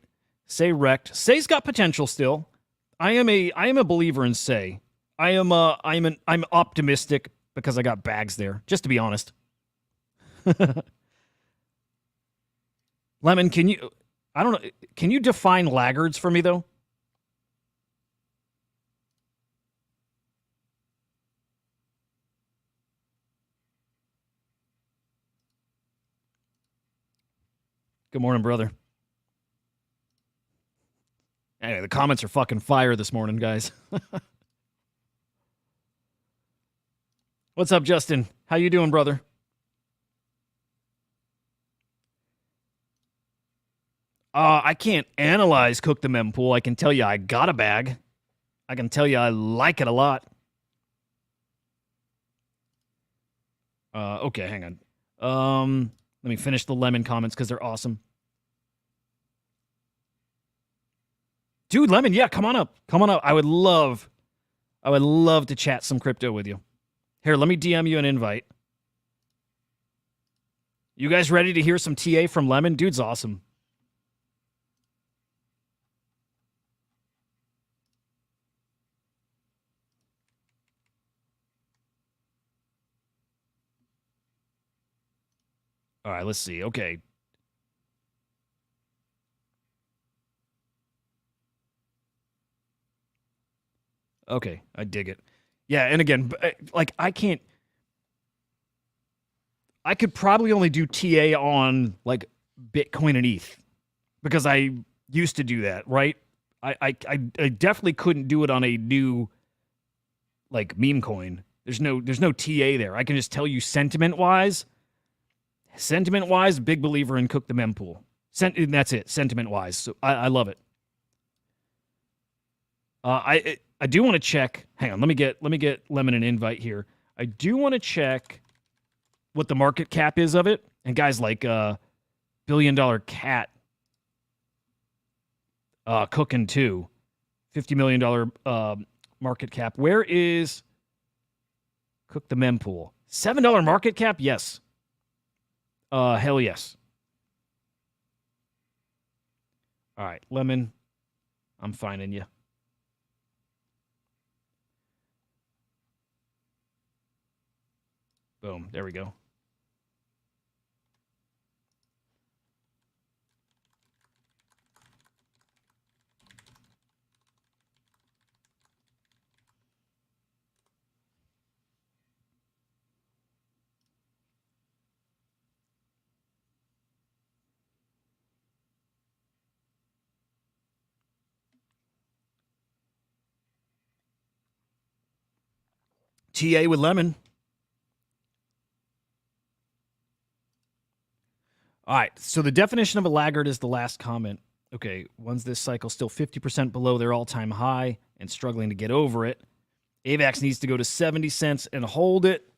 Say wrecked. Say's got potential still. I am a believer in Say. I'm optimistic because I got bags there, just to be honest. Lemon, can you define laggards for me though? Good morning, brother. Anyway, the comments are fucking fire this morning, guys. What's up, Justin? How you doing, brother? I can't analyze Cook the Mempool. I can tell you I got a bag. I can tell you I like it a lot. Okay, hang on. Let me finish the Lemon comments because they're awesome. Dude, Lemon, yeah, come on up. Come on up. I would love to chat some crypto with you. Here, let me DM you an invite. You guys ready to hear some TA from Lemon? Dude's awesome. All right, let's see. Okay. Okay, I dig it. Yeah, and again, like I could probably only do TA on like Bitcoin and ETH because I used to do that, right? I definitely couldn't do it on a new like meme coin. There's no TA there. I can just tell you sentiment wise, big believer in Cook the Mempool. And that's it, sentiment wise. So I love it. I do want to check. Hang on, let me get Lemon an invite here. I do want to check what the market cap is of it. And guys, like $1 billion cat cooking too. $50 million market cap. Where is Cook the mempool? $7 market cap? Yes. Hell yes. All right, Lemon, I'm finding you. Boom, there we go. TA with Lemon. All right, so the definition of a laggard is the last comment. Okay, one's this cycle still 50% below their all-time high and struggling to get over it. AVAX needs to go to 70 cents and hold it.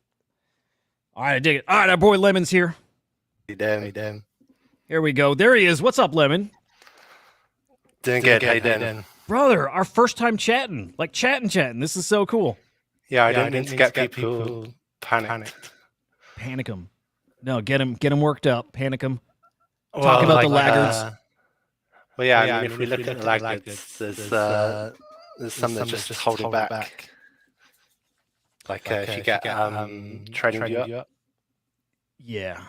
All right, I dig it. All right, our boy Lemon's here. Hey, Dan. Here we go. There he is. What's up, Lemon? Doing good. Hey, Dan. Brother, our first time chatting. Like chatting. This is so cool. Yeah, I didn't mean to get people panicked. Panic them. No, get them worked up. Panic them. Well, Talk about the laggards. Well, yeah, I mean, if we look at the laggards, there's some that just holding back. Like if you get trading view up. Yeah.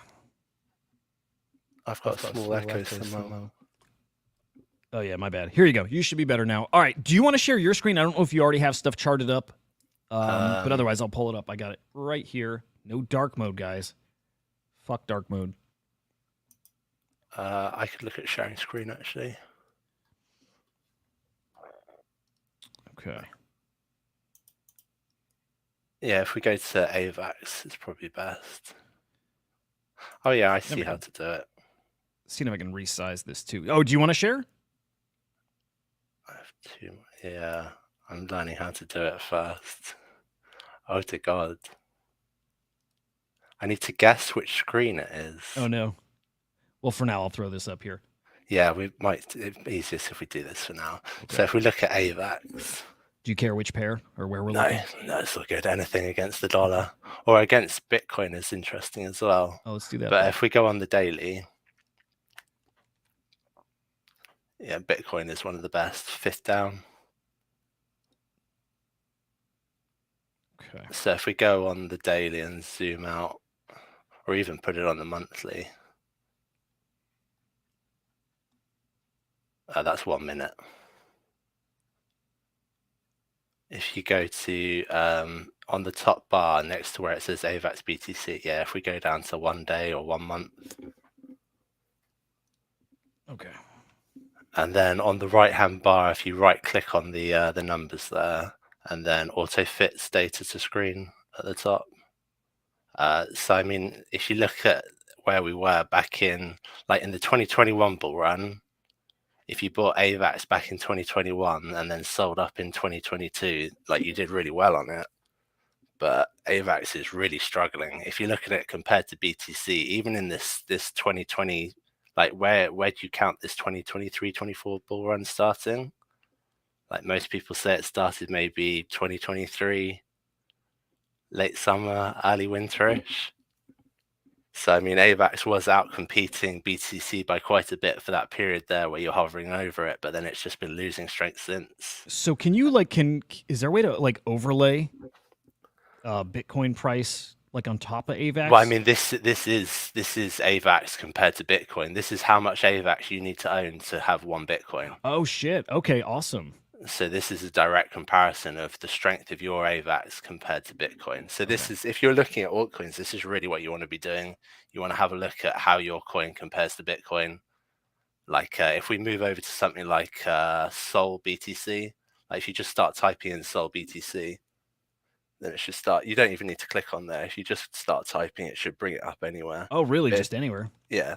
I've got a small echo somewhere. Oh, yeah, my bad. Here you go. You should be better now. All right. Do you want to share your screen? I don't know if you already have stuff charted up, but otherwise I'll pull it up. I got it right here. No dark mode, guys. Fuck dark mode. I could look at sharing screen, actually. Okay. Yeah, if we go to AVAX, it's probably best. Oh, yeah, I see how to do it. See if I can resize this too. Oh, do you want to share? I have to. Yeah, I'm learning how to do it first. Oh, to God. I need to guess which screen it is. Oh, no. Well, for now, I'll throw this up here. Yeah, we might. It'd be easiest if we do this for now. Okay. So if we look at AVAX. Do you care which pair or where we're looking? No, it's not good. Anything against the dollar or against Bitcoin is interesting as well. Oh, let's do that. But if we go on the daily, yeah, Bitcoin is one of the best. Fifth down. Okay. So if we go on the daily and zoom out, or even put it on the monthly, that's 1 minute. If you go to on the top bar next to where it says AVAX BTC, yeah, if we go down to 1 day or 1 month. Okay. And then on the right-hand bar, if you right-click on the numbers there, and then auto fits data to screen at the top. So I mean, if you look at where we were back in, like in the 2021 bull run, if you bought AVAX back in 2021 and then sold up in 2022, like you did really well on it. But AVAX is really struggling. If you look at it compared to BTC, even in this 2020, like where do you count this 2023-24 bull run starting? Like most people say it started maybe 2023, late summer, early winterish. So, I mean, AVAX was out competing BTC by quite a bit for that period there where you're hovering over it, but then it's just been losing strength since. So can you is there a way to like overlay Bitcoin price like on top of AVAX? Well, I mean, this is AVAX compared to Bitcoin. This is how much AVAX you need to own to have 1 Bitcoin. Oh, shit. Okay, awesome. So this is a direct comparison of the strength of your AVAX compared to Bitcoin. So this is, if you're looking at altcoins, this is really what you want to be doing. You want to have a look at how your coin compares to Bitcoin. Like if we move over to something like Sol BTC, like if you just start typing in Sol BTC, then it should start. You don't even need to click on there. If you just start typing, it should bring it up anywhere. Oh, really? Just anywhere? Yeah.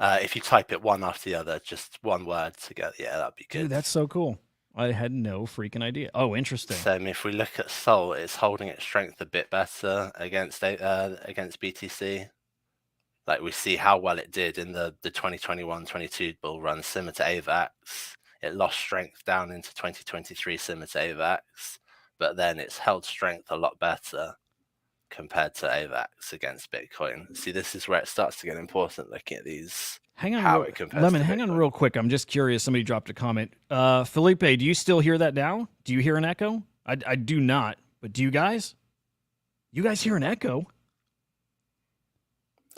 If you type it one after the other, just one word together, yeah, that'd be good. Dude, that's so cool. I had no freaking idea. Oh, interesting. So if we look at Sol, it's holding its strength a bit better against BTC. Like we see how well it did in the 2021-22 bull run similar to AVAX. It lost strength down into 2023 similar to AVAX, but then it's held strength a lot better compared to AVAX against Bitcoin. See, this is where it starts to get important looking at these. Hang on, how it compares Lemon, to hang on Bitcoin. real quick. I'm just curious. Somebody dropped a comment. Felipe, do you still hear that now? Do you hear an echo? I do not, but do you guys? You guys hear an echo?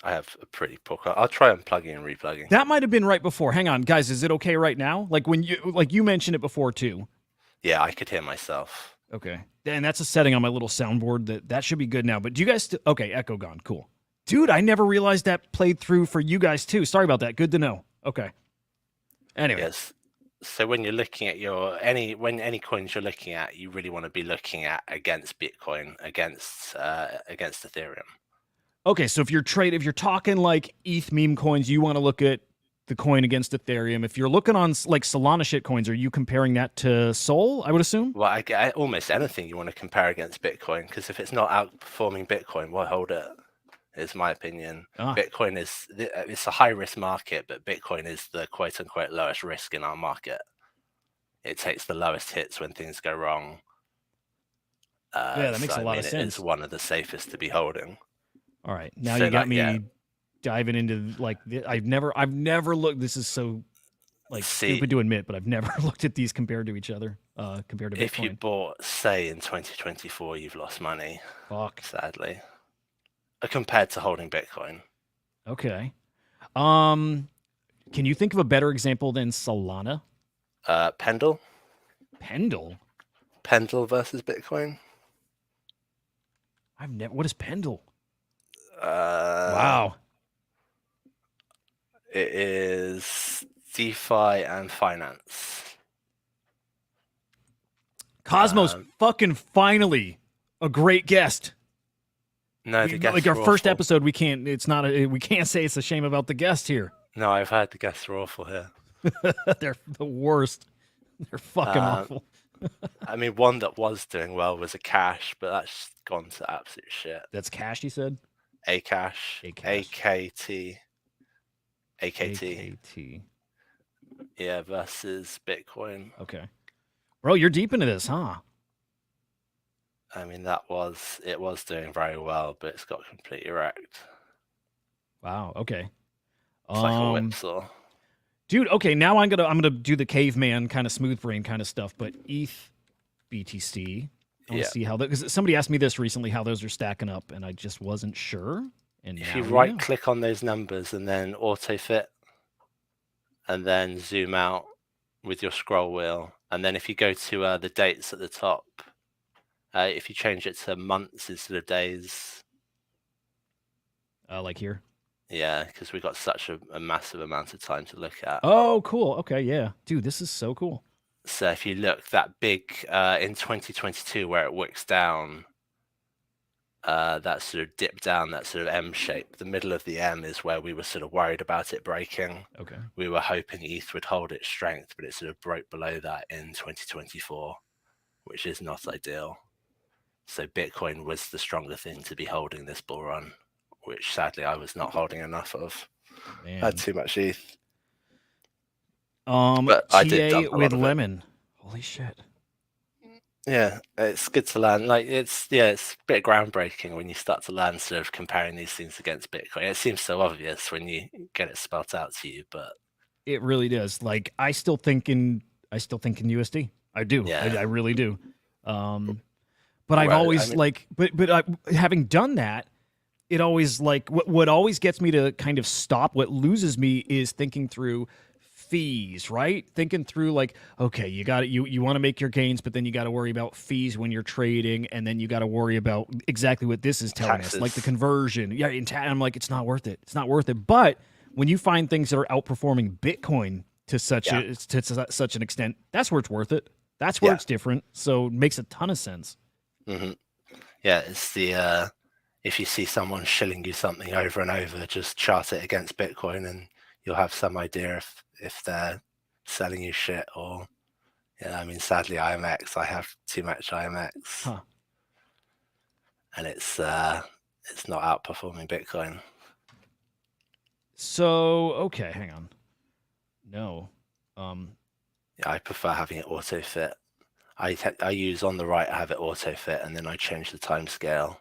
I have a pretty poor. I'll try unplugging and replugging. That might have been right before. Hang on, guys. Is it okay right now? Like when you mentioned it before too. Yeah, I could hear myself. Okay, and that's a setting on my little soundboard that should be good now. But do you guys still? Okay, echo gone. Cool. Dude, I never realized that played through for you guys too. Sorry about that. Good to know. Okay. Anyway. Yes. So when you're looking at any coins you're looking at, you really want to be looking at against Bitcoin, against Ethereum. Okay, so if you're talking like ETH meme coins, you want to look at the coin against Ethereum. If you're looking on like Solana shit coins, are you comparing that to Sol? I would assume. Well, almost anything you want to compare against Bitcoin, because if it's not outperforming Bitcoin, why hold it? Is my opinion. Bitcoin it's a high risk market, but Bitcoin is the quote unquote lowest risk in our market. It takes the lowest hits when things go wrong. Yeah, that makes a lot of sense. It's one of the safest to be holding. All right, now you got me diving into like I've never looked. This is so stupid to admit, but I've never looked at these compared to each other. Compared to Bitcoin. If you bought, say, in 2024, you've lost money. Fuck. Sadly. Compared to holding Bitcoin. Okay. Can you think of a better example than Solana? Pendle. Pendle? Pendle versus Bitcoin. I've never. What is Pendle? Wow. It is DeFi and finance. Cosmos, fucking finally, a great guest. No, the guests like our are first awful. episode, we can't. It's not. We can't say it's a shame about the guest here. No, I've heard the guests are awful here. They're the worst. They're fucking awful. I mean, one that was doing well was a Cash, but that's gone to absolute shit. That's Cash, you said? Cash. AKT. Yeah, versus Bitcoin. Okay. Bro, you're deep into this, huh? I mean, it was doing very well, but it's got completely wrecked. Wow. Okay. It's like a whipsaw. Dude, okay, now I'm gonna do the caveman kind of smooth brain kind of stuff, but ETH, BTC. I want to see how that, because somebody asked me this recently, how those are stacking up, and I just wasn't sure. And if you right click on those numbers and then auto fit, and then zoom out with your scroll wheel, and then if you go to the dates at the top, if you change it to months instead of days, like here. Yeah, because we've got such a massive amount of time to look at. Oh, cool. Okay, yeah. Dude, this is so cool. So if you look, that big, in 2022, where it wicks down, that sort of dip down, that sort of M shape, the middle of the M is where we were sort of worried about it breaking. Okay. We were hoping ETH would hold its strength, but it sort of broke below that in 2024, which is not ideal. So Bitcoin was the stronger thing to be holding this bull run, which sadly I was not holding enough of. Man. I had too much ETH. But I did dump a with Lemon. Holy shit. Yeah, it's good to learn. Like it's a bit groundbreaking when you start to learn sort of comparing these things against Bitcoin. It seems so obvious when you get it spelt out to you, but it really does. Like I still think in USD. I do. Yeah. I really do. But I've always having done that, it always what always gets me to kind of stop, what loses me is thinking through fees, right? Thinking through okay, you want to make your gains, but then you got to worry about fees when you're trading, and then you got to worry about exactly what this is telling us, like the conversion. Yeah, I'm like, it's not worth it. It's not worth it. But when you find things that are outperforming Bitcoin to such an extent, that's where it's worth it. That's where it's different. So it makes a ton of sense. Mm-hmm. Yeah, it's the if you see someone shilling you something over and over, just chart it against Bitcoin, and you'll have some idea if they're selling you shit or, I mean, sadly, IMX, I have too much IMX, and it's not outperforming Bitcoin. So, okay, hang on. No. I prefer having it auto fit. I use on the right, I have it auto fit, and then I change the time scale.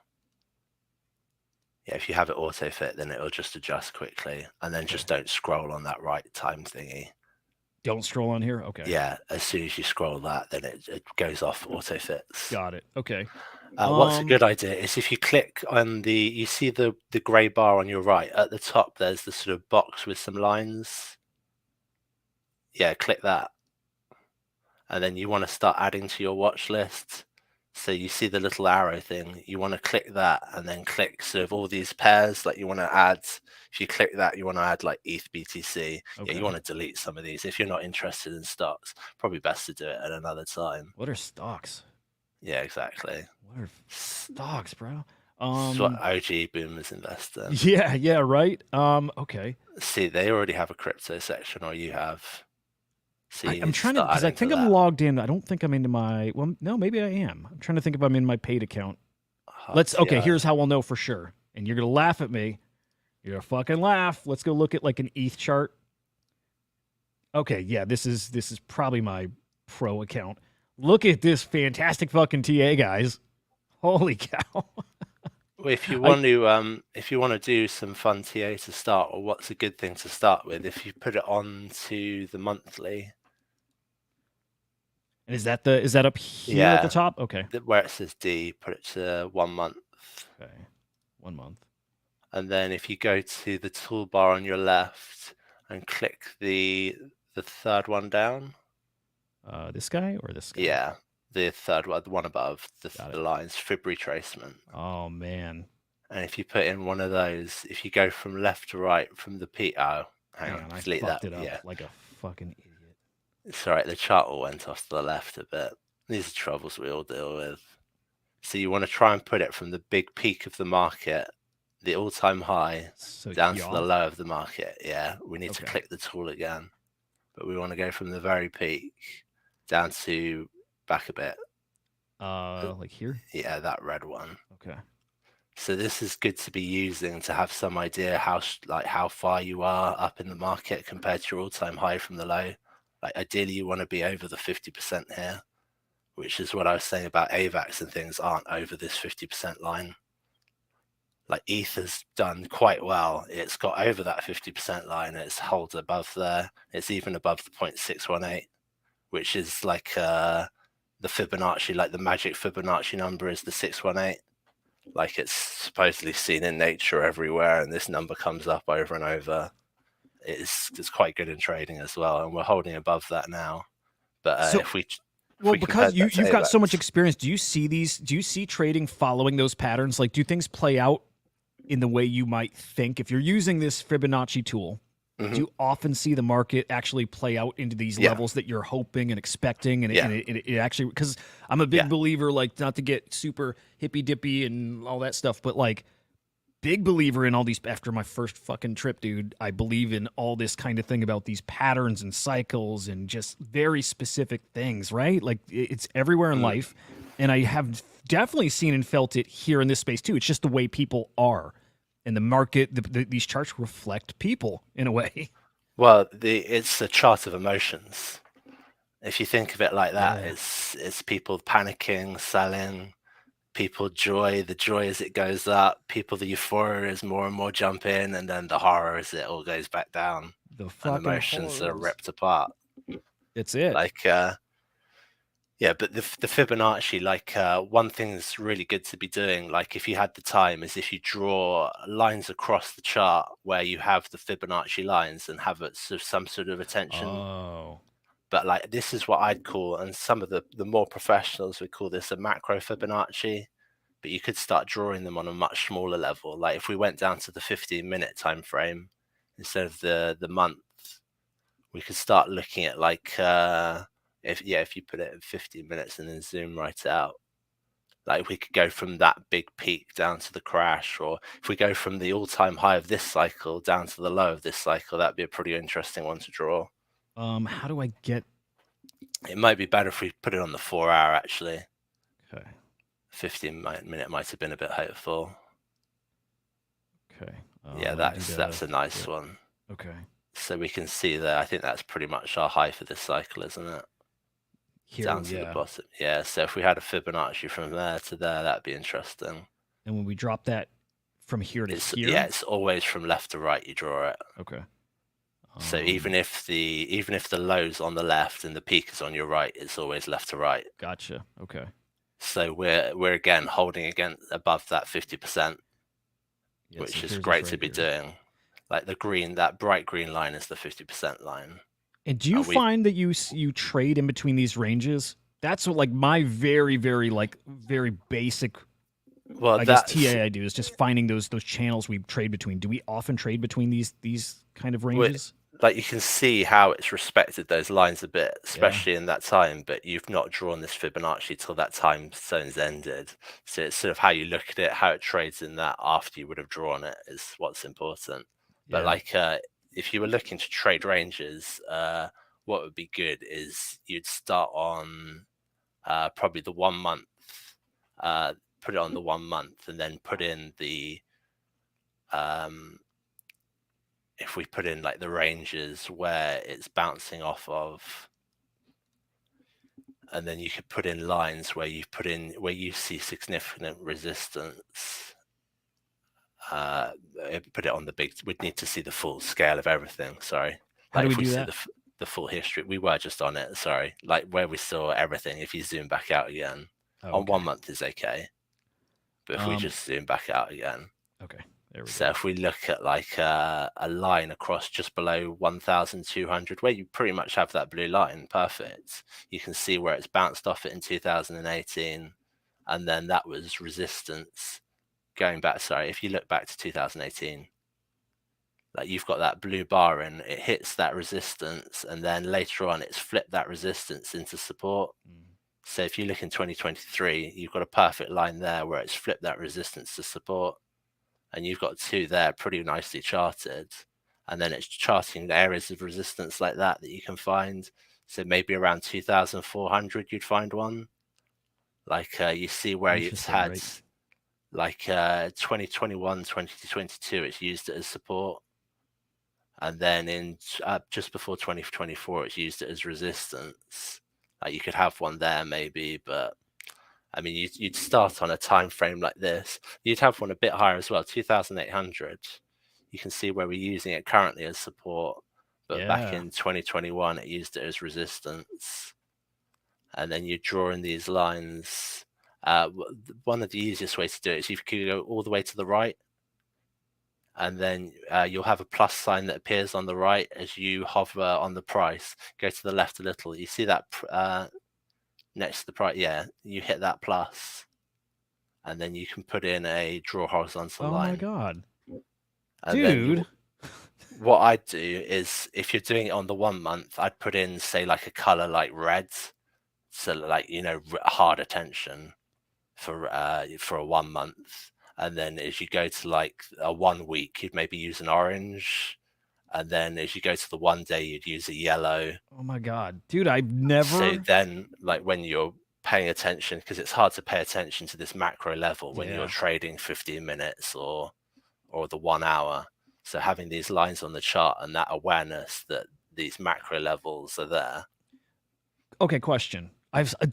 Yeah, if you have it auto fit, then it'll just adjust quickly, and then just don't scroll on that right time thingy. Don't scroll on here? Okay. Yeah, as soon as you scroll that, then it goes off auto fits. Got it. Okay. What's a good idea is if you click on you see the gray bar on your right, at the top there's the sort of box with some lines. Yeah, click that. And then you want to start adding to your watch list. So you see the little arrow thing, you want to click that and then click sort of all these pairs like you want to add. If you click that, you want to add like ETH BTC. Okay. Yeah, you want to delete some of these. If you're not interested in stocks, probably best to do it at another time. What are stocks? Yeah, exactly. What are stocks, bro? It's what OG boomers invest in. Yeah, right. Okay. See, they already have a crypto section, or you have. I'm trying to, because I think I'm logged in. I don't think I'm into my, well, no, maybe I am. I'm trying to think if I'm in my paid account. Okay, here's how we'll know for sure. And you're going to laugh at me. You're going to fucking laugh. Let's go look at like an ETH chart. Okay, yeah, this is probably my pro account. Look at this fantastic fucking TA, guys. Holy cow. If you want to do some fun TA to start, or what's a good thing to start with, if you put it on to the monthly. And is that up here at the top? Okay. Where it says D, put it to 1 month. Okay. 1 month. And then if you go to the toolbar on your left and click the third one down. This guy or this guy? Yeah. The third one, the one above the lines, Fib retracement. Oh man. And if you put in one of those, if you go from left to right from the P, hang on, I delete fucked that. it up Yeah, like a fucking idiot. it's all right. The chart all went off to the left a bit. These are troubles we all deal with. So you want to try and put it from the big peak of the market, the all-time high, down to the low of the market. Yeah, we need to click the tool again, but we want to go from the very peak down to back a bit. Like here? Yeah, that red one. Okay. So this is good to be using to have some idea how far you are up in the market compared to your all-time high from the low. Like ideally you want to be over the 50% here, which is what I was saying about AVAX and things aren't over this 50% line. Like ETH has done quite well. It's got over that 50% line. It's held above there. It's even above the 0.618, which is like the Fibonacci, like the magic Fibonacci number is the 618. Like it's supposedly seen in nature everywhere, and this number comes up over and over. It's quite good in trading as well, and we're holding above that now. But because you've got so much experience, do you see trading following those patterns? Like, do things play out in the way you might think? If you're using this Fibonacci tool, do you often see the market actually play out into these levels that you're hoping and expecting? And it actually, because I'm a big believer, like, not to get super hippy dippy and all that stuff, but like, big believer in all these. After my first fucking trip, dude, I believe in all this kind of thing about these patterns and cycles and just very specific things, right? Like, it's everywhere in life. And I have definitely seen and felt it here in this space too. It's just the way people are. And the market, these charts reflect people in a way. Well, it's a chart of emotions. If you think of it like that, it's people panicking, selling, people joy. The joy as it goes up, people the euphoria is more and more jump in, and then the horror as it all goes back down. The emotions are ripped apart. It's it. Like yeah, but the Fibonacci, like one thing that's really good to be doing, like if you had the time, is if you draw lines across the chart where you have the Fibonacci lines and have some sort of attention. Oh. But like this is what I'd call, and some of the more professionals would call this a macro Fibonacci. But you could start drawing them on a much smaller level. Like if we went down to the 15-minute time frame instead of the month, we could start looking at like if you put it in 15 minutes and then zoom right out, Like if we could go from that big peak down to the crash, or if we go from the all-time high of this cycle down to the low of this cycle, that'd be a pretty interesting one to draw. How do I get? It might be better if we put it on the 4 hour actually. Okay. 15-minute might have been a bit hopeful. Okay. Yeah, that's a nice one. Okay. So we can see there. I think that's pretty much our high for this cycle, isn't it? Here, Down to the bottom. Yeah. So if we had a Fibonacci from there to there, that'd be interesting. And when we drop that from here to here, yeah, it's always from left to right. You draw it. Okay. So even if the low's on the left and the peak is on your right, it's always left to right. Gotcha. Okay. So we're again holding against above that 50%, which is great to be doing. Like the green, that bright green line is the 50% line. And do you find that you trade in between these ranges? That's what, like, my very basic. Well, I guess TA I do is just finding those channels we trade between. Do we often trade between these kind of ranges? Like you can see how it's respected those lines a bit, especially in that time, but you've not drawn this Fibonacci till that time zone's ended. So it's sort of how you look at it, how it trades in that after you would have drawn it is what's important. But like if you were looking to trade ranges, what would be good is you'd start on probably the 1 month, put it on the 1 month, and then put in the if we put in like the ranges where it's bouncing off of, and then you could put in lines where you see significant resistance. Put it on the big. We'd need to see the full scale of everything. Sorry. How do we do that? The full history. We were just on it. Sorry. Like where we saw everything. If you zoom back out again, on 1 month is okay. But if we just zoom back out again. Okay. There we go. So if we look at like a line across just below 1,200, where you pretty much have that blue line, perfect. You can see where it's bounced off it in 2018, and then that was resistance going back. Sorry, if you look back to 2018, like you've got that blue bar in, it hits that resistance, and then later on it's flipped that resistance into support. So if you look in 2023, you've got a perfect line there where it's flipped that resistance to support. And you've got two there pretty nicely charted, and then it's charting the areas of resistance like that you can find. So maybe around 2,400 you'd find one. Like you see where it's had like 2021, 2022, it's used it as support, and then in just before 2024, it's used it as resistance. Like you could have one there maybe, but I mean, you'd start on a time frame like this. You'd have one a bit higher as well, 2,800. You can see where we're using it currently as support, but back in 2021, it used it as resistance. And then you draw in these lines. One of the easiest ways to do it is you could go all the way to the right, and then you'll have a plus sign that appears on the right as you hover on the price. Go to the left a little. You see that next to the price, you hit that plus, and then you can put in a draw horizontal line. Oh my god, and dude! What I'd do is, if you're doing it on the 1 month, I'd put in say like a color like red, so like hard attention for a 1 month, and then as you go to like a 1 week, you'd maybe use an orange. And then as you go to the 1 day, you'd use a yellow. Oh my god, dude! I've never. So then, like when you're paying attention, because it's hard to pay attention to this macro level when you're trading 15 minutes or the 1 hour. So having these lines on the chart and that awareness that these macro levels are there. Okay, question.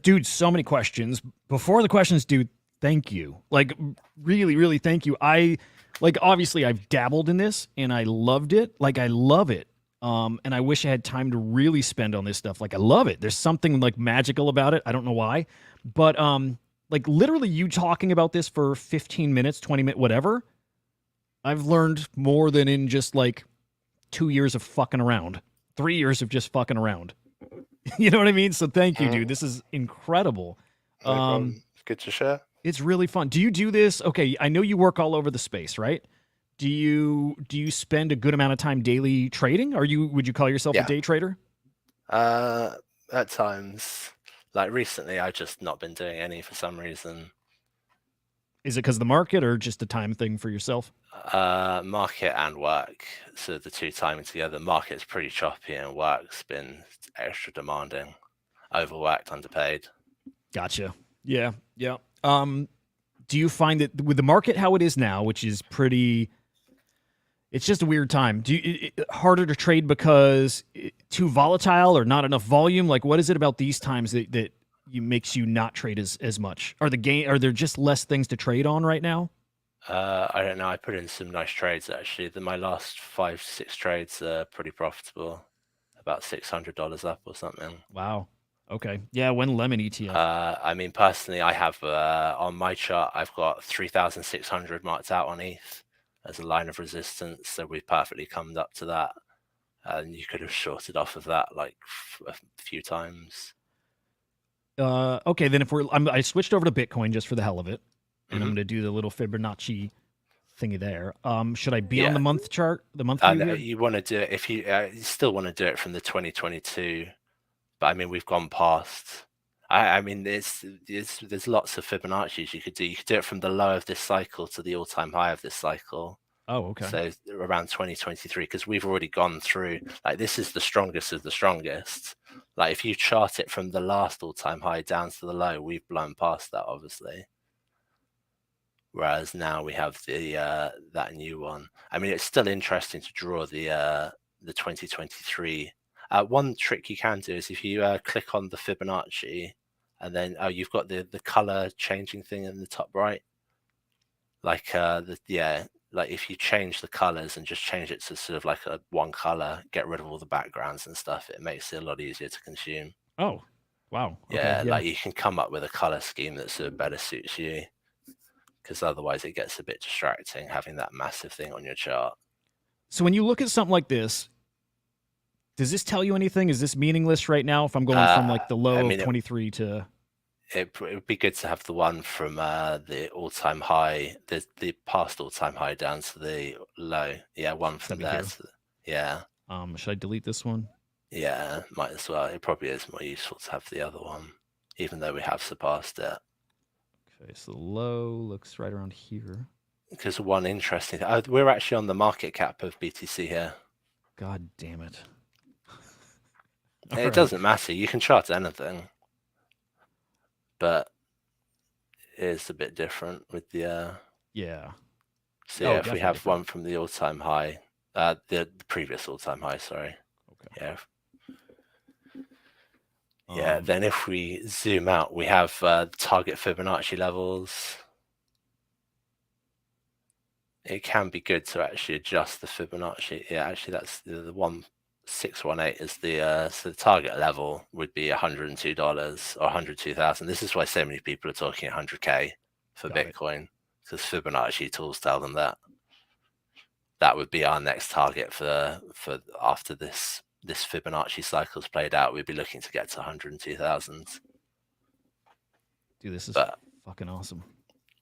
Dude, so many questions. Before the questions, dude, thank you. Like, really thank you. Obviously I've dabbled in this and I loved it. Like, I love it. And I wish I had time to really spend on this stuff. Like, I love it. There's something like magical about it. I don't know why, but, like literally you talking about this for 15 minutes, 20 minutes, whatever. I've learned more than in just like 2 years of fucking around, 3 years of just fucking around. You know what I mean? So thank you, dude. This is incredible. Good to share. It's really fun. Do you do this? Okay, I know you work all over the space, right? Do you spend a good amount of time daily trading? Would you call yourself a day trader? At times. Like recently, I've just not been doing any for some reason. Is it because of the market or just a time thing for yourself? Market and work. So the two timing together. Market's pretty choppy and work's been extra demanding. Overworked, underpaid. Gotcha. Yeah. Yeah. Do you find that with the market how it is now, which is pretty, it's just a weird time. Harder to trade because too volatile or not enough volume? Like, what is it about these times that makes you not trade as much? Are there just less things to trade on right now? I don't know. I put in some nice trades actually. My last 5-6 trades are pretty profitable. About $600 up or something. Wow. Okay. Yeah, when lemon ETF. I mean, personally, I have on my chart, I've got 3,600 marked out on ETH as a line of resistance. So we've perfectly come up to that. And you could have shorted off of that like a few times. Okay, then I switched over to Bitcoin just for the hell of it. And I'm going to do the little Fibonacci thingy there. Should I be on the month chart? The month view here? You want to do it if you still want to do it from the 2022. But I mean, we've gone past. I mean, there's lots of Fibonacci's you could do. You could do it from the low of this cycle to the all-time high of this cycle. Oh, okay. So around 2023, because we've already gone through. Like this is the strongest of the strongest. Like if you chart it from the last all-time high down to the low, we've blown past that, obviously. Whereas now we have the that new one. I mean, it's still interesting to draw the 2023. One trick you can do is if you click on the Fibonacci, and then you've got the color changing thing in the top right. Like like if you change the colors and just change it to sort of like a one color, get rid of all the backgrounds and stuff, it makes it a lot easier to consume. Oh, wow. Okay, yeah, like you can come up with a color scheme that sort of better suits you. Because otherwise it gets a bit distracting having that massive thing on your chart. So when you look at something like this, does this tell you anything? Is this meaningless right now if I'm going from like the low of 23 to... It would be good to have the one from the all-time high, the past all-time high down to the low. Yeah, one from there. Yeah. Should I delete this one? Yeah, might as well. It probably is more useful to have the other one, even though we have surpassed it. Okay, so the low looks right around here. Because one interesting thing, we're actually on the market cap of BTC here. God damn it. It doesn't matter. You can chart anything. But it is a bit different with the... Yeah. So yeah, if we have one from the all-time high, the previous all-time high, sorry. Okay. Yeah. Yeah, then if we zoom out, we have target Fibonacci levels. It can be good to actually adjust the Fibonacci. Yeah, actually that's the 1618 is so the target level would be $102 or 102,000. This is why so many people are talking 100K for Bitcoin, because Fibonacci tools tell them that. That would be our next target for after this Fibonacci cycle's played out. We'd be looking to get to 102,000. Dude, this is fucking awesome.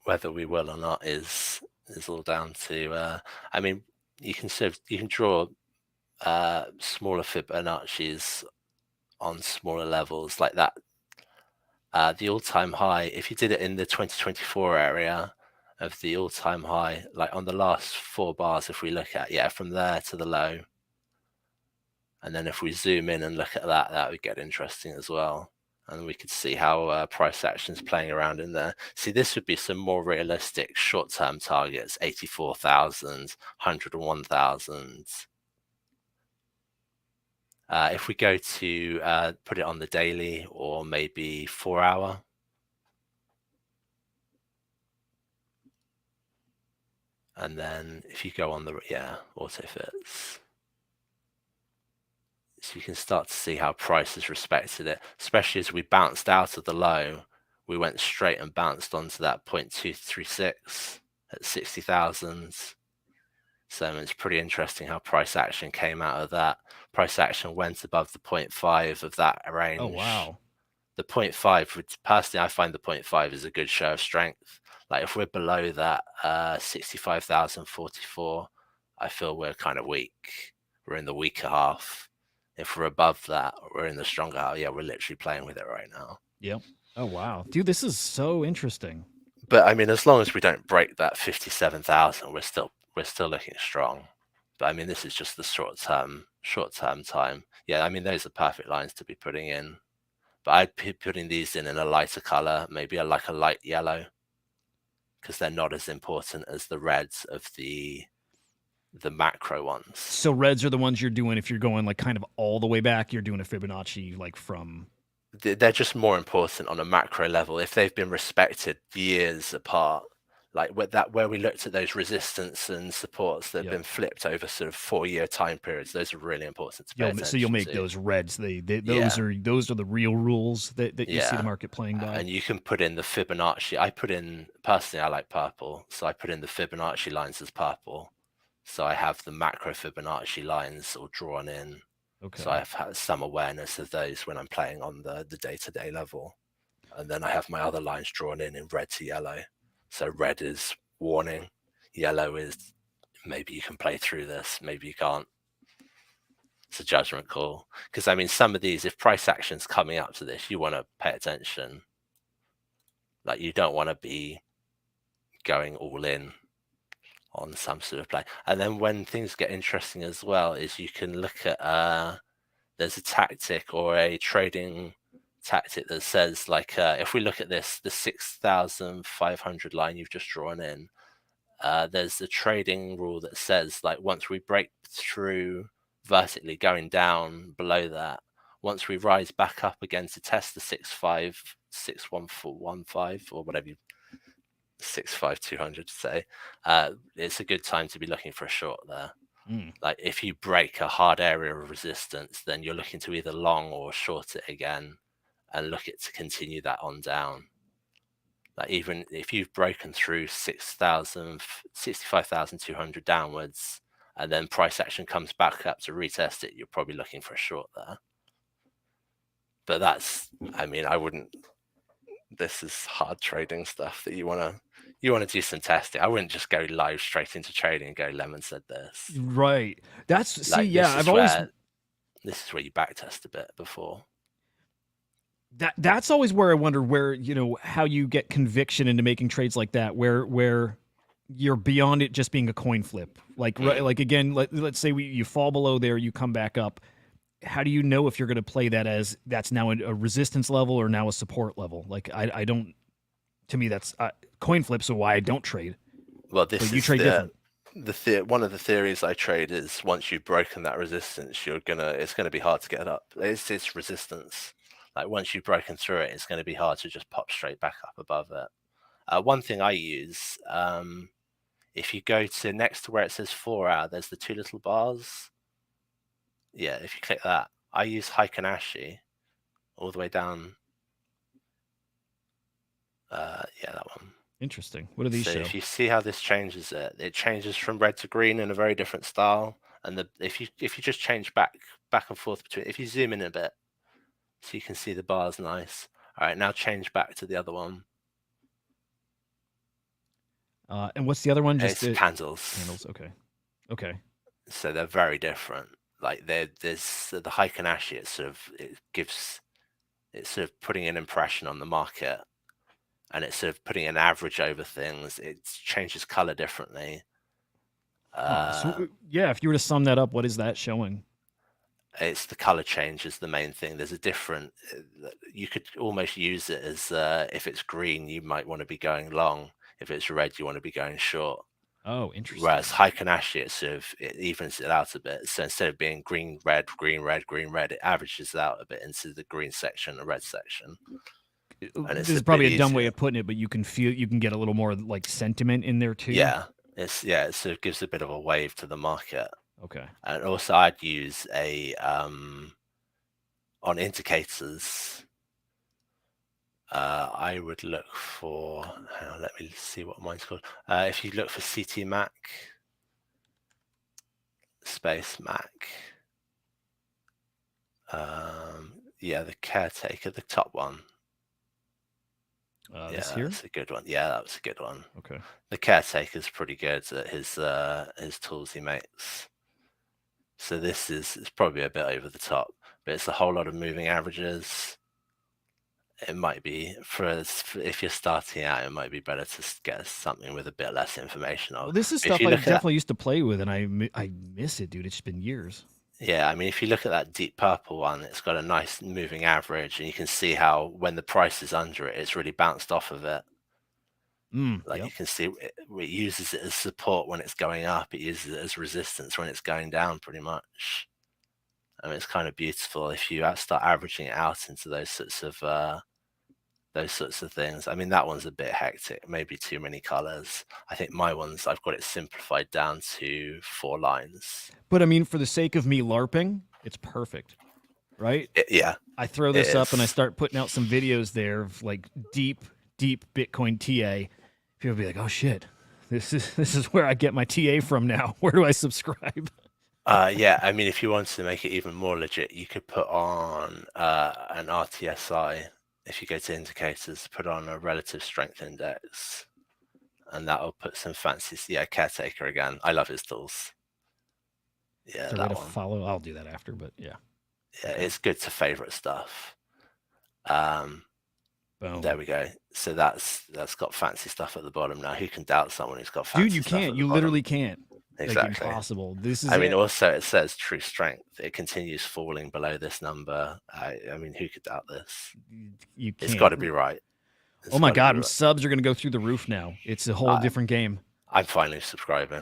Whether we will or not is all down to. I mean, you can draw smaller Fibonacci's on smaller levels like that. The all-time high, if you did it in the 2024 area of the all-time high, like on the last 4 bars, if we look at from there to the low. And then if we zoom in and look at that, that would get interesting as well. And we could see how price action is playing around in there. See, this would be some more realistic short-term targets, 84,000, 101,000. If we go to put it on the daily or maybe 4 hour. And then if you go on the, auto fits. So you can start to see how price has respected it, especially as we bounced out of the low. We went straight and bounced onto that 0.236 at 60,000. So it's pretty interesting how price action came out of that. Price action went above the 0.5 of that range. Oh, wow. The 0.5, personally, I find the 0.5 is a good show of strength. Like if we're below that 65,044, I feel we're kind of weak. We're in the weaker half. If we're above that, we're in the stronger half. Yeah, we're literally playing with it right now. Yep. Oh, wow. Dude, this is so interesting. But I mean, as long as we don't break that 57,000, we're still looking strong. But I mean, this is just the short term time. Yeah, I mean, those are perfect lines to be putting in. But I'd be putting these in a lighter color, maybe like a light yellow, because they're not as important as the reds of the macro ones. So reds are the ones you're doing if you're going like kind of all the way back. You're doing a Fibonacci like from. They're just more important on a macro level if they've been respected years apart. Like where we looked at those resistance and supports that have been flipped over sort of 4-year time periods, those are really important to pay attention to. So you'll make those reds. Those are the real rules that you see the market playing by. And you can put in the Fibonacci. Personally, I like purple, so I put in the Fibonacci lines as purple. So I have the macro Fibonacci lines all drawn in. Okay. So I've had some awareness of those when I'm playing on the day-to-day level. And then I have my other lines drawn in red to yellow. So red is warning, yellow is maybe you can play through this, maybe you can't. It's a judgment call. Because I mean, some of these, if price action's coming up to this, you want to pay attention. Like you don't want to be going all in on some sort of play. And then when things get interesting as well, is you can look at there's a tactic or a trading tactic that says like if we look at this, the 6,500 line you've just drawn in, there's a trading rule that says like once we break through vertically going down below that, once we rise back up again to test the 6,515 or whatever 6,500 to say, it's a good time to be looking for a short there. Like if you break a hard area of resistance, then you're looking to either long or short it again and look it to continue that on down. Like even if you've broken through 65,200 downwards and then price action comes back up to retest it, you're probably looking for a short there. But that's, I mean, this is hard trading stuff that you want to do some testing. I wouldn't just go live straight into trading and go, Lemon said this. Right. That's, like, see, yeah, this is where you backtest a bit before. That's always where I wonder where, how you get conviction into making trades like that, where you're beyond it just being a coin flip. Like, like again, let's say you fall below there, you come back up. How do you know if you're going to play that as that's now a resistance level or now a support level? Like, I don't, to me, that's coin flip. So why I don't trade. Well, this you trade different. One of the theories I trade is once you've broken that resistance, it's going to be hard to get up. It's resistance. Like once you've broken through it, it's going to be hard to just pop straight back up above it. One thing I use, if you go to next to where it says 4 hour, there's the 2 little bars. Yeah, if you click that, I use Hikanashi all the way down. Yeah, that one. Interesting. What do these show? If you see how this changes it changes from red to green in a very different style. And if you just change back and forth between, if you zoom in a bit, so you can see the bars nice. All right, now change back to the other one. And what's the other one? Just candles. Candles. Okay. So they're very different. Like there's the Hikanashi. It's sort of putting an impression on the market, and it's sort of putting an average over things. It changes color differently. So yeah, if you were to sum that up, what is that showing? It's the color change is the main thing. There's a different. You could almost use it as if it's green, you might want to be going long. If it's red, you want to be going short. Oh, interesting. Whereas Hikanashi, it evens it out a bit. So instead of being green, red, green, red, green, red, it averages out a bit into the green section, the red section. This is probably a dumb way of putting it, but you can get a little more like sentiment in there too. Yeah, it sort of gives a bit of a wave to the market. Okay. And also, I'd use on indicators. I would look for. Hang on, let me see what mine's called. If you look for CT Mac, space Mac. Yeah, the caretaker, the top one. This here? That's a good one. Yeah, that was a good one. Okay. The caretaker's pretty good at his tools he makes. So this is probably a bit over the top, but it's a whole lot of moving averages. it might be if you're starting out, it might be better to get something with a bit less information on. Well, this is If stuff you I look at definitely used to play with, and I miss it, dude. It's been years. Yeah, I mean, if you look at that deep purple one, it's got a nice moving average, and you can see how when the price is under it, it's really bounced off of it. Like Yep. you can see, it uses it as support when it's going up. It uses it as resistance when it's going down, pretty much. I mean, it's kind of beautiful if you start averaging it out into those sorts of things. I mean, that one's a bit hectic, maybe too many colors. I think my ones, I've got it simplified down to 4 lines. But I mean, for the sake of me LARPing, it's perfect, right? Yeah. I throw this up and I start putting out some videos there of like deep Bitcoin TA. People be like, "Oh shit, this is where I get my TA from now. Where do I subscribe?" Yeah, I mean, if you wanted to make it even more legit, you could put on an RTSI. If you go to indicators, put on a relative strength index, and that'll put some fancy. Yeah, Caretaker again. I love his tools. Yeah, that that to one. follow. I'll do that after, but yeah. Yeah, it's good to favorite stuff. Boom. There we go. So that's got fancy stuff at the bottom now. Who can doubt someone who's got fancy Dude, you stuff can't. at the You bottom? literally can't. Exactly. Like, impossible. This is. I mean, also it says true strength. It continues falling below this number. I mean, who could doubt this? You can't. It's got to be right. Oh my god, subs are gonna go through the roof now. It's a whole different game. I'm finally subscribing.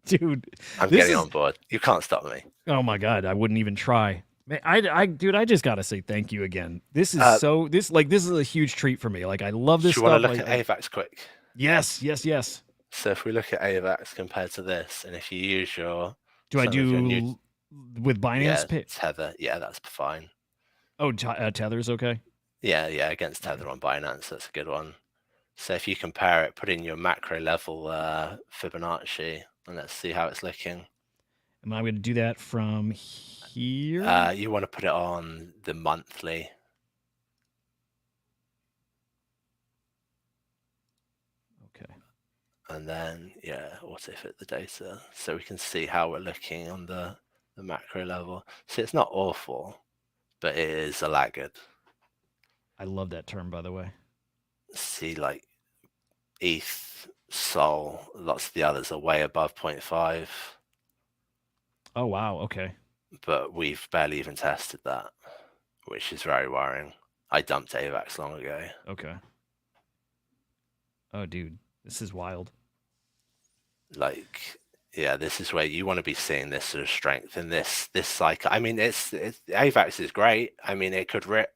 Dude, I'm getting on board. You can't stop me. Oh my god, I wouldn't even try. Man, dude, I just gotta say thank you again. This is this is a huge treat for me. Like, I love this stuff. Do you want to look at AVAX quick? Yes. So if we look at AVAX compared to this, and if you use your I do with Binance? Yeah, Tether. Yeah, that's fine. Oh, Tether's okay? Yeah, against Tether on Binance, that's a good one. So if you compare it, put in your macro level Fibonacci, and let's see how it's looking. Am I going to do that from here? You want to put it on the monthly. Okay. And then, auto fit the data, so we can see how we're looking on the macro level. So it's not awful, but it is a laggard. I love that term, by the way. See, like ETH, Sol, lots of the others are way above 0.5. Oh, wow. Okay. But we've barely even tested that, which is very worrying. I dumped AVAX long ago. Okay. Oh, dude, this is wild. Like, yeah, this is where you want to be seeing this sort of strength in this cycle. I mean, it's AVAX is great. I mean, it could rip.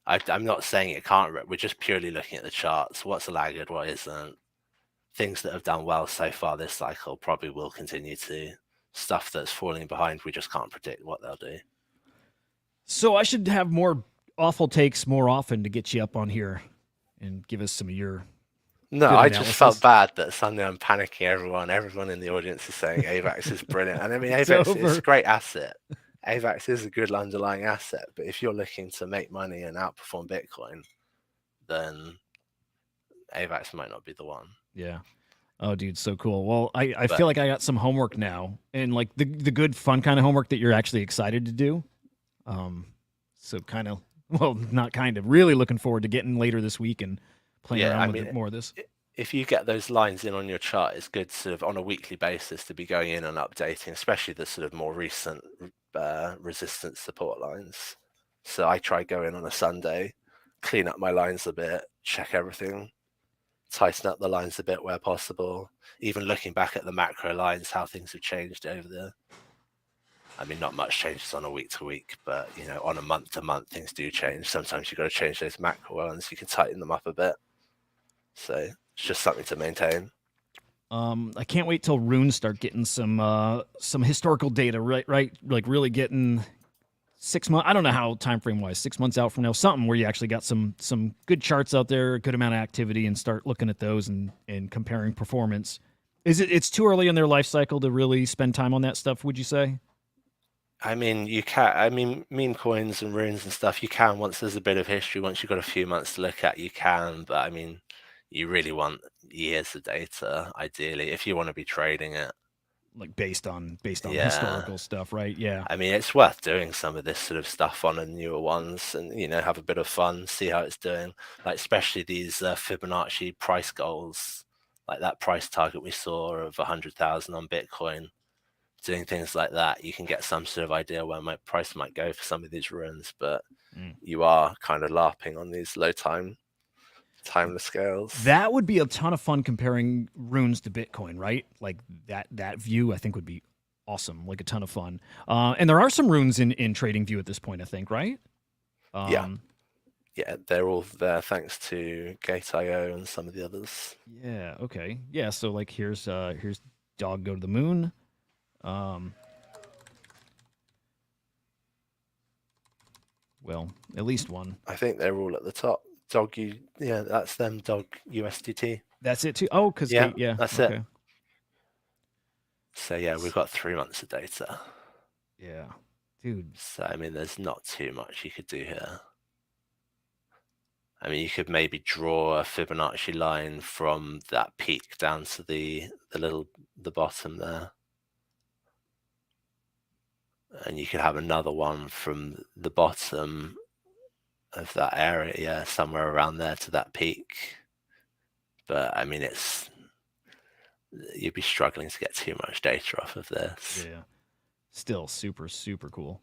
I'm not saying it can't rip. We're just purely looking at the charts. What's a laggard? What isn't? Things that have done well so far this cycle probably will continue to. Stuff that's falling behind, we just can't predict what they'll do. So I should have more awful takes more often to get you up on here and give us some of your. No, I just felt bad that suddenly I'm panicking everyone. Everyone in the audience is saying AVAX is brilliant. And I mean, AVAX is a great asset. AVAX is a good underlying asset. But if you're looking to make money and outperform Bitcoin, then AVAX might not be the one. Yeah. Oh, dude, so cool. Well, I feel like I got some homework now, and like the good, fun kind of homework that you're actually excited to do. So kind of, well, not kind of, really looking forward to getting later this week and playing around with more of this. If you get those lines in on your chart, it's good sort of on a weekly basis to be going in and updating, especially the sort of more recent resistance support lines. So I try go in on a Sunday, clean up my lines a bit, check everything, tighten up the lines a bit where possible, even looking back at the macro lines, how things have changed over there. I mean, not much changes on a week to week, but on a month to month, things do change. Sometimes you've got to change those macro ones. You can tighten them up a bit. So it's just something to maintain. I can't wait till RUNE start getting some historical data, right? Like really getting 6 months. I don't know how time frame wise, 6 months out from now, something where you actually got some good charts out there, a good amount of activity, and start looking at those and comparing performance. It's too early in their life cycle to really spend time on that stuff, would you say? I mean, you can. I mean, meme coins and runes and stuff, you can once there's a bit of history. Once you've got a few months to look at, you can. But I mean, you really want years of data, ideally, if you want to be trading it. like based on Yeah. historical stuff, right? Yeah. I mean, it's worth doing some of this sort of stuff on the newer ones, and have a bit of fun, see how it's doing. Like especially these Fibonacci price goals, like that price target we saw of 100,000 on Bitcoin. Doing things like that, you can get some sort of idea where my price might go for some of these runes, but you are kind of LARPing on these low timeless scales. That would be a ton of fun comparing runes to Bitcoin, right? Like that view, I think would be awesome, like a ton of fun. And there are some runes in TradingView at this point, I think, right? Yeah, they're all there thanks to Gate.io and some of the others. Yeah. Okay. Yeah. So like here's Dog Go to the Moon. Well, at least one. I think they're all at the top. That's them. Dog USDT. That's it too. Oh, because that's it. So yeah, we've got 3 months of data. Yeah, dude. So I mean, there's not too much you could do here. I mean, you could maybe draw a Fibonacci line from that peak down to the bottom there. And you could have another one from the bottom of that area, somewhere around there to that peak. But I mean, you'd be struggling to get too much data off of this. Yeah. Still super, super cool.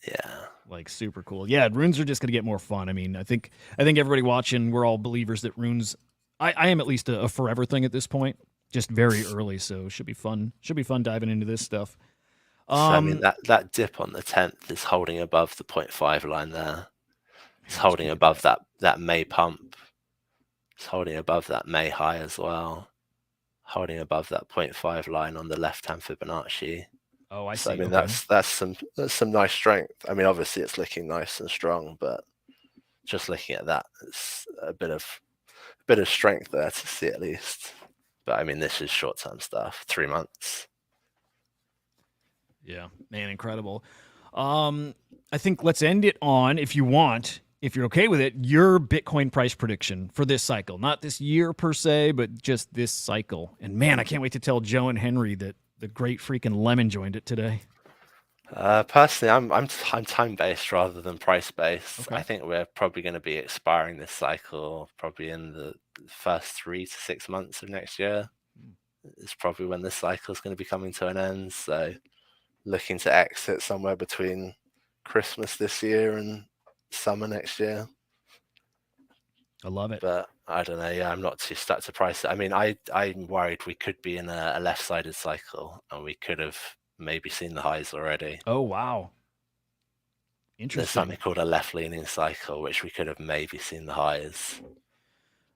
Yeah. Like super cool. Yeah, runes are just gonna get more fun. I mean, I think everybody watching, we're all believers that runes, I am at least a forever thing at this point. Just very early, so should be fun. Should be fun diving into this stuff. So, I mean, that dip on the 10th is holding above the 0.5 line there. It's holding above that May pump. It's holding above that May high as well. Holding above that 0.5 line on the left-hand Fibonacci. Oh, I see. So, I mean, okay. that's some nice strength. I mean, obviously it's looking nice and strong, but just looking at that, it's a bit of strength there to see at least. But I mean, this is short-term stuff. 3 months. Yeah, man, incredible. I think let's end it on, if you want, if you're okay with it, your Bitcoin price prediction for this cycle. Not this year per se, but just this cycle. And man, I can't wait to tell Joe and Henry that the great freaking Lemon joined it today. Personally, I'm time-based rather than price-based. Okay. I think we're probably going to be expiring this cycle probably in the first 3 to 6 months of next year. It's probably when this cycle is going to be coming to an end. So looking to exit somewhere between Christmas this year and summer next year. I love it. But I don't know. Yeah, I'm not too stuck to price. I mean, I'm worried we could be in a left-sided cycle and we could have maybe seen the highs already. Oh, wow. Interesting. There's something called a left-leaning cycle, which we could have maybe seen the highs.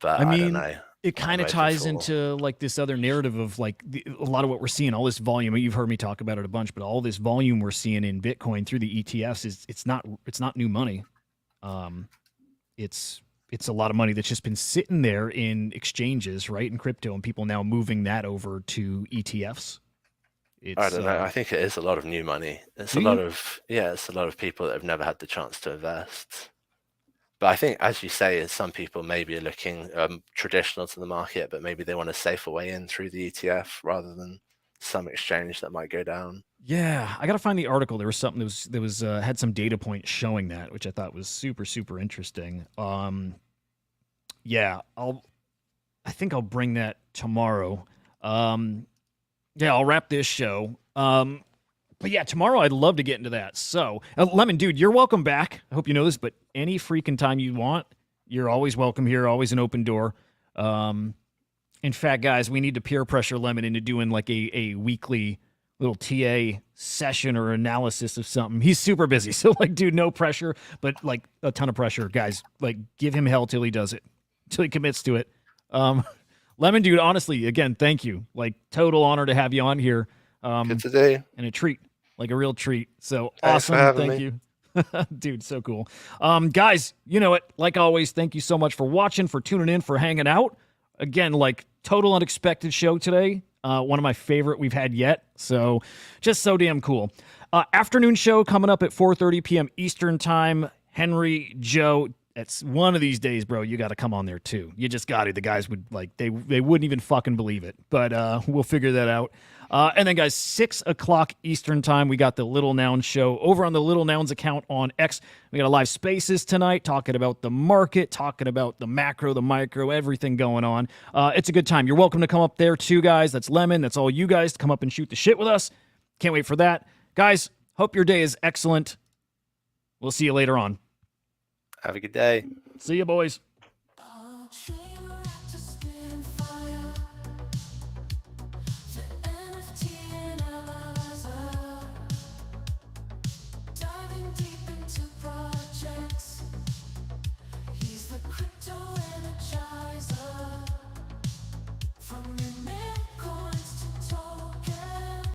But I mean, don't know. It kind of ties into like this other narrative of like a lot of what we're seeing, all this volume. You've heard me talk about it a bunch, but all this volume we're seeing in Bitcoin through the ETFs it's not new money. It's a lot of money that's just been sitting there in exchanges, right, in crypto, and people now moving that over to ETFs. I don't know. I think it is a lot of new money. It's a lot of people that have never had the chance to invest. But I think, as you say, some people maybe are looking traditional to the market, but maybe they want a safer way in through the ETF rather than some exchange that might go down. Yeah, I got to find the article. There was something that was had some data points showing that, which I thought was super, super interesting. Yeah, I think I'll bring that tomorrow. Yeah, I'll wrap this show. But yeah, tomorrow I'd love to get into that. So, Lemon, dude, you're welcome back. I hope you know this, but any freaking time you want, you're always welcome here, always an open door. In fact, guys, we need to peer pressure Lemon into doing like a weekly little TA session or analysis of something. He's super busy. So, like, dude, no pressure, but like a ton of pressure. Guys, like, give him hell till he does it, till he commits to it. Lemon, dude, honestly, again, thank you. Like, total honor to have you on here. Good to do. And a treat, like a real treat. So Thanks awesome. Thank you. Dude, so cool. Guys, you know it. Like always, thank you so much for watching, for tuning in, for hanging out. Again, like total unexpected show today. One of my favorite we've had yet. So just so damn cool. Afternoon show coming up at 4:30 p.m. Eastern time. Henry, Joe, It's one of these days, bro. You got to come on there too. You just got to. The guys would like they wouldn't even fucking believe it. But we'll figure that out. And then, guys, 6 o'clock Eastern time, we got the Little Nouns show over on the Little Nouns account on X. We got a live Spaces tonight, talking about the market, talking about the macro, the micro, everything going on. It's a good time. You're welcome to come up there too, guys. That's Lemon. That's all you guys to come up and shoot the shit with us. Can't wait for that, guys. Hope your day is excellent. We'll see you later on. Have a good day. See you, boys.